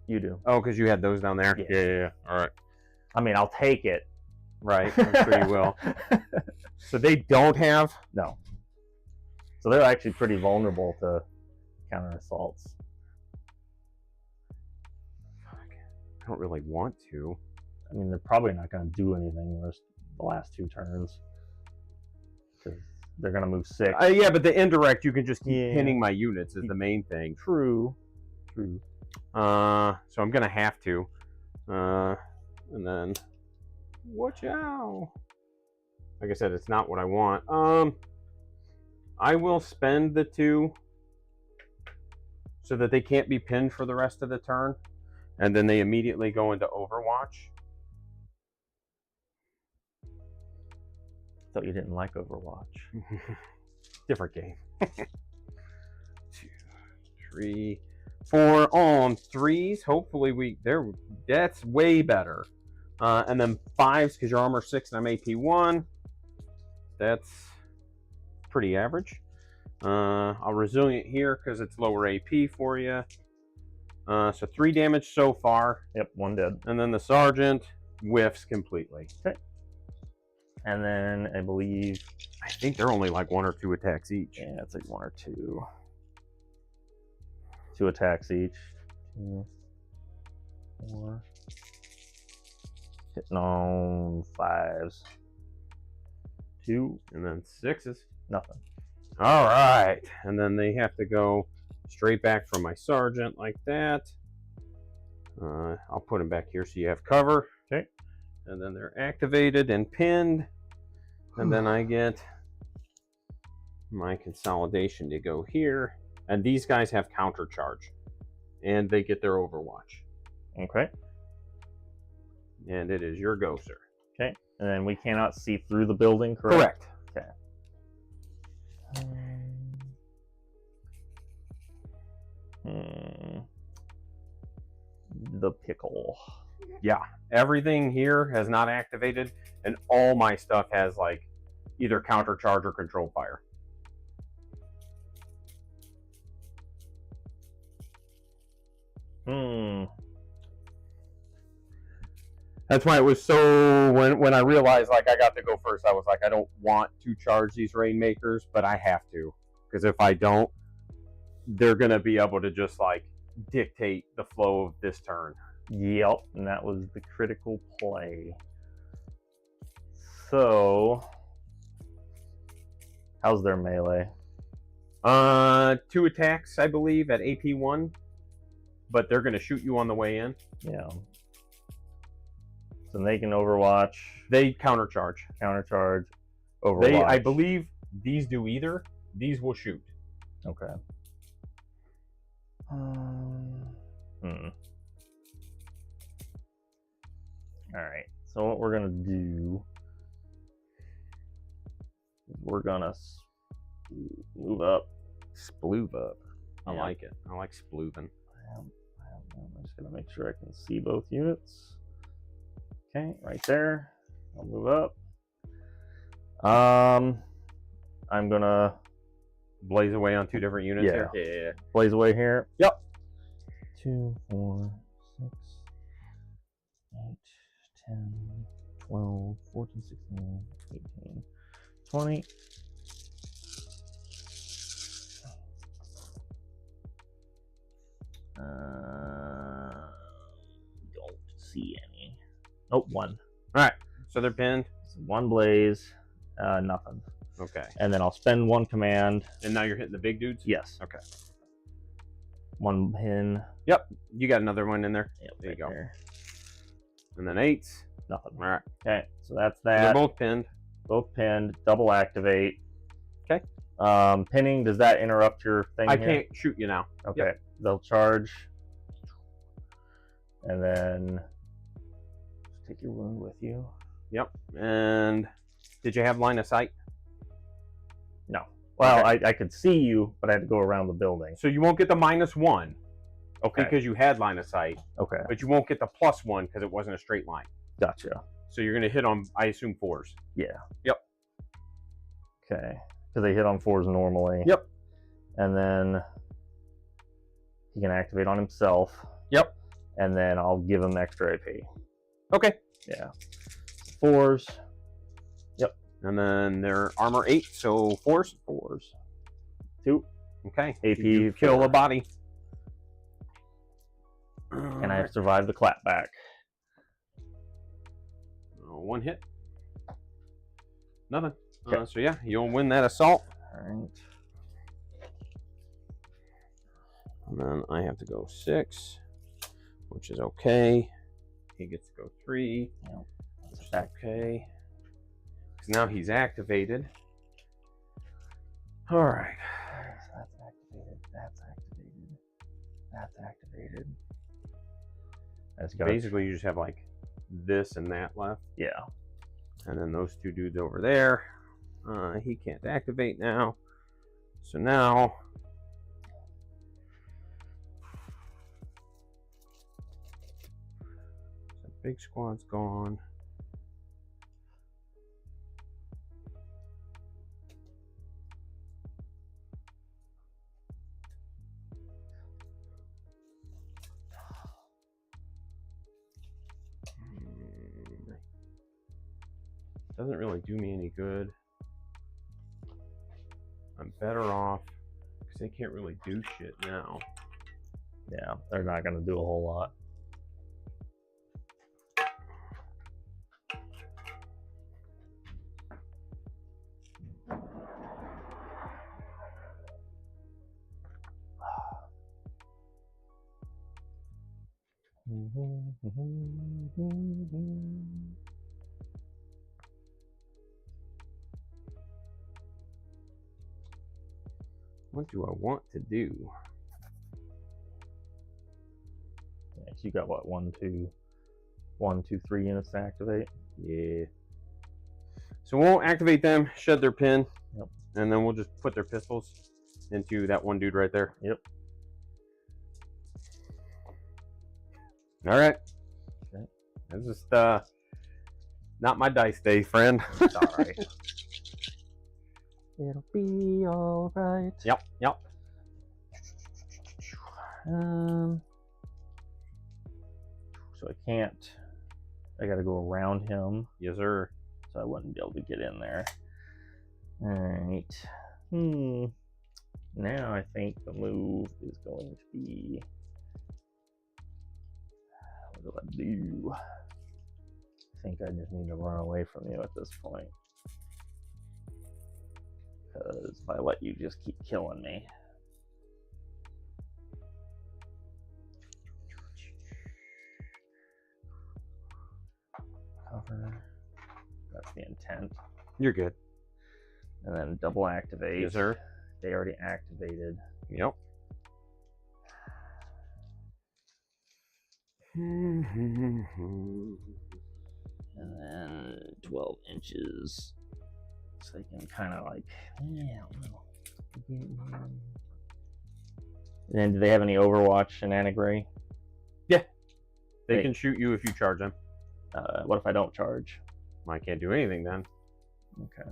You do. Oh, because you had those down there? Yeah. Yeah. All right. I mean, I'll take it. Right, I'm sure you will. So they don't have? No. So they're actually pretty vulnerable to counter assaults. I don't really want to. I mean, they're probably not going to do anything the last 2 turns. Because they're going to move 6. Yeah, but the indirect, you can just keep Yeah. pinning my units is the main thing. True. So I'm going to have to. And then, watch out. Like I said, it's not what I want. I will spend the 2 so that they can't be pinned for the rest of the turn. And then they immediately go into Overwatch. Thought you didn't like Overwatch. Different game. 2, 3, 4 on 3s. Hopefully that's way better. And then 5s because you're armor 6 and I'm AP 1. That's pretty average. I'll resilient here because it's lower AP for you. So 3 damage so far. Yep, 1 dead. And then the sergeant whiffs completely. Okay. And then I believe, I think they're only like 1 or 2 attacks each. yeah, it's like 1 or 2. 2 attacks each. 2, 4. Hitting on 5s. 2. And then 6s. Nothing. All right. And then they have to go straight back from my sergeant like that. I'll put them back here so you have cover. Okay. And then they're activated and pinned. And then I get my consolidation to go here. And these guys have counter charge. And they get their Overwatch. Okay. And it is your go, sir. Okay. And then we cannot see through the building, correct? Correct. Okay. The pickle. Yeah. Everything here has not activated. And all my stuff has like either counter charge or control fire. That's why it was so, when I realized like I got to go first, I was like, I don't want to charge these Rainmakers, but I have to. Because if I don't, they're going to be able to just like dictate the flow of this turn. Yep, and that was the critical play. So, how's their melee? 2 attacks, I believe, at AP 1. But they're going to shoot you on the way in. Yeah. So they can Overwatch. They countercharge. Countercharge. Overwatch. I believe these do either. These will shoot. Okay. Alright. So what we're going to do is we're going to move up. Sploof up. I Yeah. like it. I like splooving. I'm just going to make sure I can see both units. Okay, right there. I'll move up. I'm going to Blaze away on 2 different units Yeah. here. Yeah. blaze away here. Yep. 2, 4, 6, 8, 10, 12, 14, 16, 18, 20. Don't see any. Oh, 1. All right. So they're pinned. So 1 blaze, nothing. Okay. And then I'll spend 1 command. And now you're hitting the big dudes? Yes. Okay. 1 pin. Yep. You got another one in there. Yep, There you right go. there. And then 8s. Nothing. All right. Okay, so that's They're that. both pinned. Both pinned. Double activate. Okay. Pinning, does that interrupt your thing? I here? can't shoot you now. Okay. Yep. They'll charge. And then just take your wound with you. Yep. And did you have line of sight? No. Well, Okay. I could see you, but I had to go around the building. So you won't get the -1 Okay. because you had line of sight, Okay. but you won't get the +1 because it wasn't a straight line. Gotcha. So you're going to hit on, I assume, 4s. Yeah. Yep. Okay. Because they hit on 4s normally. Yep. And then he can activate on himself. Yep. And then I'll give him extra AP. Okay. Yeah. 4s. Yep. And then they're armor 8, so 4s. 4s. 2. Okay. AP You kill 4. a body. And I have survived the clapback. 1 hit. Nothing. Okay. So yeah, you'll win that assault. All right. And then I have to go 6, which is okay. He gets to go 3. Yep. Which is okay. Because now he's activated. All right. So that's activated. That's activated. That's activated. That's got Basically, you just have like this and that left. Yeah. And then those 2 dudes over there. He can't activate now. So now the big squad's gone. Doesn't really do me any good. I'm better off because they can't really do shit now. Yeah. They're not going to do a whole lot. What do I want to do? Yeah, so you got what? 1, 2, 3 units to activate. Yeah. So we'll activate them, shed their pin, Yep. and then we'll just put their pistols into that one dude right there. Yep. All right. Okay. That's just not my dice day, friend. Sorry. It'll be all right. Yep. Yep. So I can't. I got to go around him, Yes, sir. so I wouldn't be able to get in there. All right. Now I think the move is going to be. What do I do? I think I just need to run away from you at this point. Because if I let you just keep killing me. Cover. That's the intent. You're good. And then double activate. Yes, sir. They already activated. Yep. And then 12 inches. So they can kind of like, yeah, I don't know. And then do they have any Overwatch shenanigans? They Hey. can shoot you if you charge them. What if I don't charge? I can't do anything then. Okay.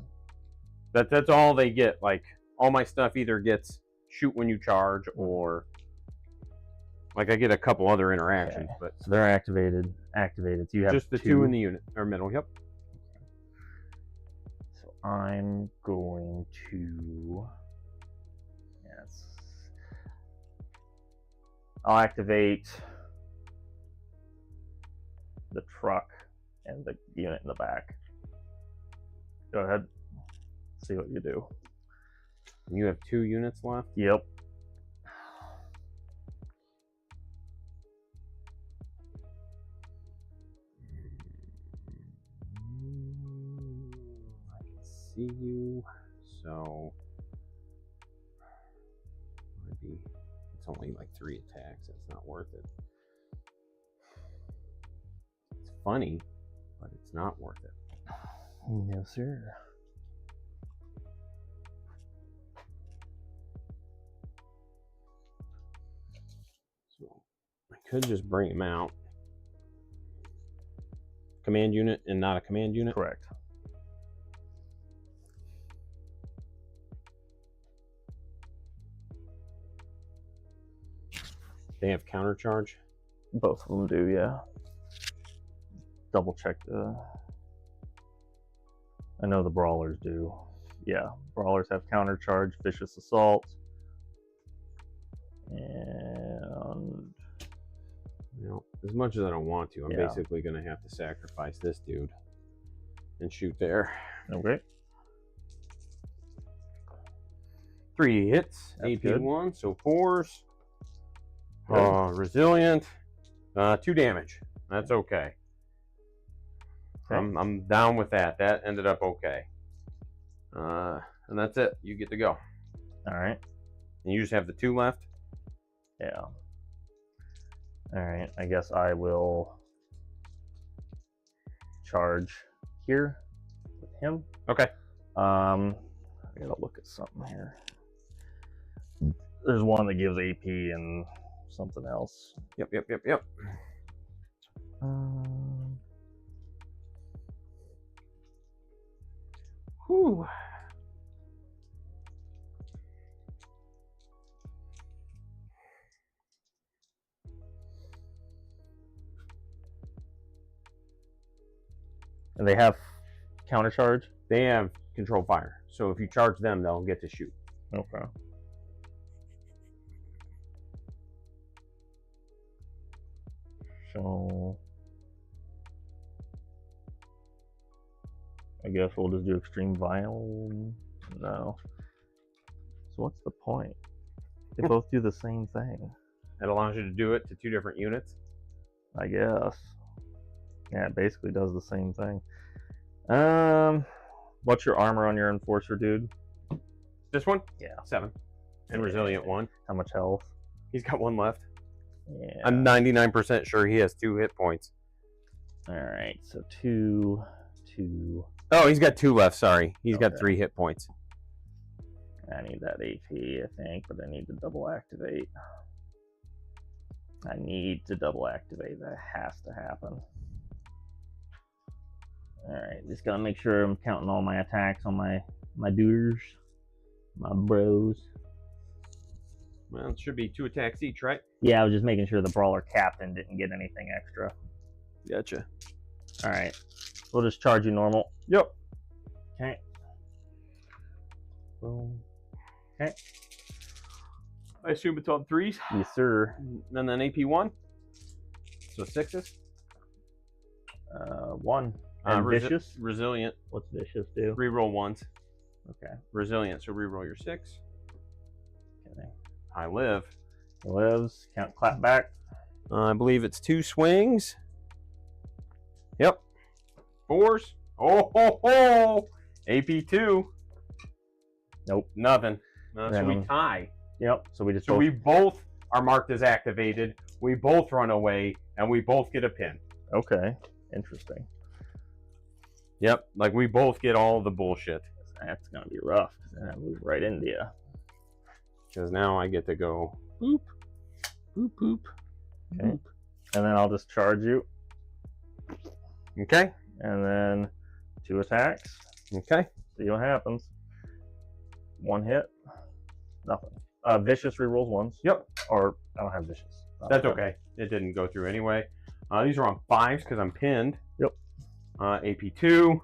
That's all they get. Like all my stuff either gets shoot when you charge, or like I get a couple other interactions, Okay. but So they're activated. So you have just the 2 in the unit or middle. Yep. So I'm going to. Yes. I'll activate the truck and the unit in the back. Go ahead. See what you do. You have 2 units left. Yep. see you. So maybe it's only like 3 attacks. It's not worth it. It's funny, but it's not worth it. No, sir. So I could just bring him out. Command unit and not a command unit? Correct. They have counter charge? Both of them do, yeah. Double check the... I know the brawlers do. Yeah, brawlers have counter charge, vicious assault. And... You know, as much as I don't want to, I'm Yeah. basically going to have to sacrifice this dude and shoot there. Okay. 3 hits, That's AP good. 1, so 4s. Good. Resilient, 2 damage. That's okay. Okay. I'm down with that. That ended up okay. And that's it. You get to go. All right. And you just have the 2 left. Yeah. All right. I guess I will charge here with him. Okay. I gotta look at something here. There's one that gives AP and something else. Yep. Whew. And they have counter charge? They have control fire. So if you charge them, they'll get to shoot. Okay. So I guess we'll just do extreme violence. No. So what's the point? They both do the same thing, It allows you to do it to 2 different units. I guess. Yeah, it basically does the same thing. What's your armor on your enforcer, dude? This one? Yeah. 7. And resilient 1. How much health? He's got 1 left. Yeah. I'm 99% sure he has 2 hit points. All right. So 2, 2. Oh, he's got 2 left. Sorry. He's got Okay. 3 hit points. I need that AP, I think, but I need to double activate. I need to double activate. That has to happen. Alright, just gotta make sure I'm counting all my attacks on my doers, my bros. Well, it should be 2 attacks each, right? Yeah, I was just making sure the brawler captain didn't get anything extra. Gotcha. Alright, we'll just charge you normal. Yep. Okay. Boom. Okay. I assume it's on 3s. Yes, sir. And then AP 1. So 6s. 1. And vicious? Resilient. What's vicious do? Reroll 1s. Okay. Resilient, so reroll your 6. Okay. I live. Lives. Count clap back. I believe it's 2 swings. Yep. 4s. Oh ho ho! AP 2. Nope. Nothing. No, so we Then- tie. Yep. So we just So both... we both are marked as activated. We both run away, and we both get a pin. Okay. Interesting. Yep. Like we both get all the bullshit. That's gonna be rough because then I move right into you. Because now I get to go boop, boop, boop. Okay. And then I'll just charge you, Okay. and then 2 attacks. Okay. See what happens. 1 hit. Nothing. Vicious rerolls once. Yep. Or I don't have vicious. That's okay. It didn't go through anyway. These are on 5s because I'm pinned. Yep. AP 2.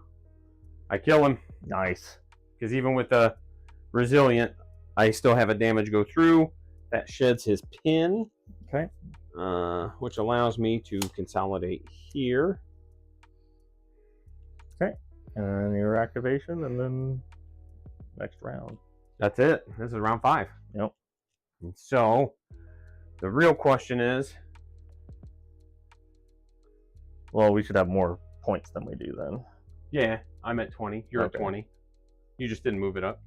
I kill him Nice. because even with the resilient, I still have a damage go through. That sheds his pin. Okay. Which allows me to consolidate here. Okay. And then your activation, and then next round. That's it. This is round 5. Yep. And so the real question is, Well, we should have more points than we do then. yeah, I'm at 20. You're Okay. at 20. You just didn't move it up.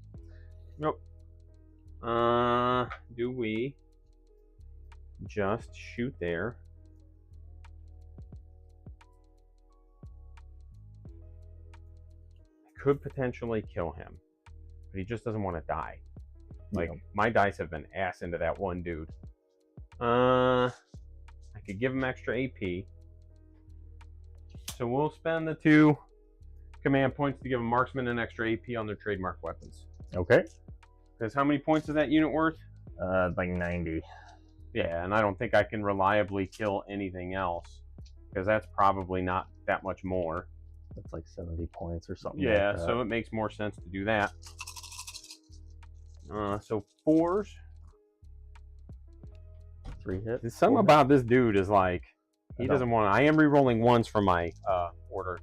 Nope. Do we just shoot there? I could potentially kill him, but he just doesn't want to die. Like, my dice have been ass into that one dude. I could give him extra AP. So we'll spend the 2 command points to give a marksman an extra AP on their trademark weapons. Okay. Because how many points is that unit worth? Like 90. Yeah, and I don't think I can reliably kill anything else. Because that's probably not that much more. That's like 70 points or something. Yeah, like that. so it makes more sense to do that. So 4s. 3 hits. Something about this dude is like, he doesn't want to. I am re-rolling 1s from my order.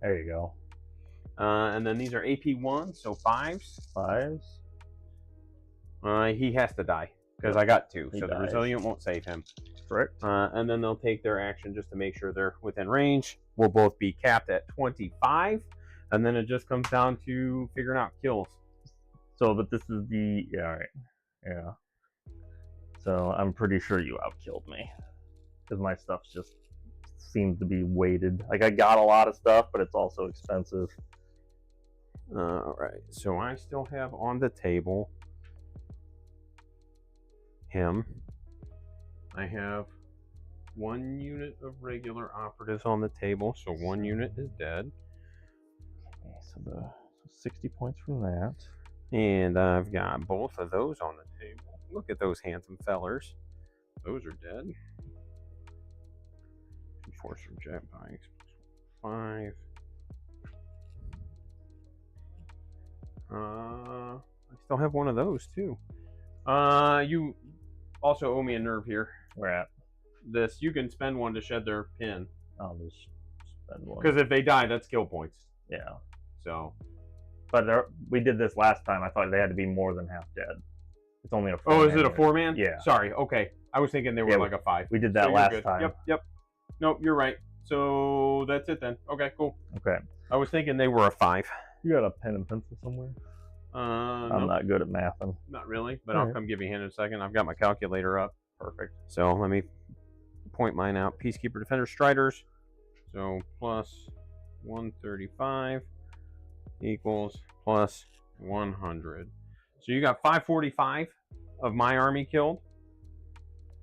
There you go. And then these are AP 1s, so 5s. 5s. He has to die because I got 2, He so the dies. resilient won't save him. Correct. And then they'll take their action just to make sure they're within range. We'll both be capped at 25, and then it just comes down to figuring out kills. So, but this is the all right. Yeah. So I'm pretty sure you outkilled me because my stuff just seems to be weighted. Like I got a lot of stuff, but it's also expensive. All right. So I still have on the table him. I have 1 unit of regular operatives on the table, so 1 unit is dead. Okay, so the 60 points from that. And I've got both of those on the table. Look at those handsome fellers. Those are dead. Force from jetpacks. 5. I still have 1 of those too. You also owe me a nerve here. We're at. This, you can spend 1 to shed their pin. I'll just spend 1. Because if they die, that's skill points. Yeah. So. But we did this last time. I thought they had to be more than half dead. It's only a 4. Oh, is it a 4-man? Yeah. Sorry. Okay. I was thinking they were like a 5. We did that So last good. time. Yep. Nope, you're right. So that's it then. Okay, cool. Okay. I was thinking they were a 5. You got a pen and pencil somewhere? I'm Nope, not good at mathing. not really, but All I'll right. come give you a hand in a second. I've got my calculator up. Perfect. So let me point mine out. Peacekeeper, Defender, Striders. So plus 135 equals plus 100. So you got 545 of my army killed.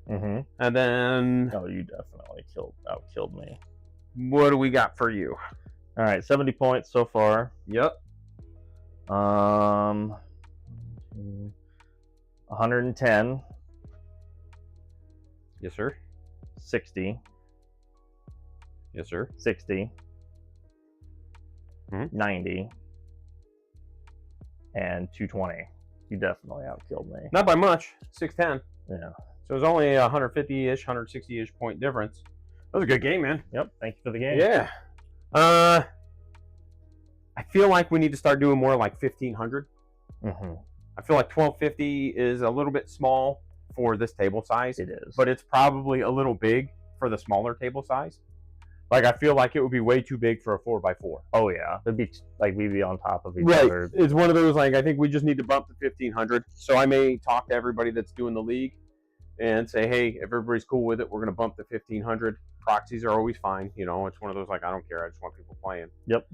Mm-hmm. And then Oh, you definitely outkilled me. what do we got for you? All right, 70 points so far. Yep. 110, Yes, sir. 60, Yes, sir. 60, Mhm. 90, and 220. You definitely outkilled me. Not by much. 610. Yeah. So it was only a 150-ish, 160-ish point difference. That was a good game, man. Yep. Thank you for the game. Yeah. I feel like we need to start doing more like 1500. Mm-hmm. I feel like 1250 is a little bit small for this table size, It is. but it's probably a little big for the smaller table size. Like I feel like it would be way too big for a 4x4. oh yeah, it'd be like we'd be on top of each other. It's one of those like I think we just need to bump to 1500. So I may talk to everybody that's doing the league and say, hey, if everybody's cool with it, we're gonna bump to 1500. Proxies are always fine. You know, it's one of those like I don't care. I just want people playing. Yep.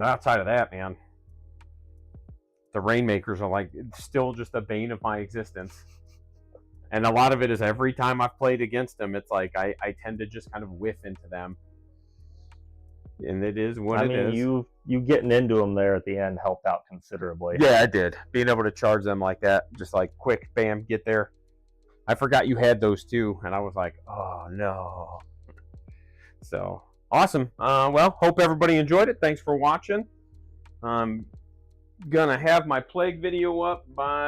Outside of that, man, the Rainmakers are like still just a bane of my existence. And a lot of it is every time I've played against them, it's like I tend to just kind of whiff into them. And it is what it is. you getting into them there at the end helped out considerably. Yeah, I did. Being able to charge them like that, just like quick, bam, get there. I forgot you had those too, and I was like, oh no. So awesome. Well, hope everybody enjoyed it. Thanks for watching. I'm gonna have my plague video up by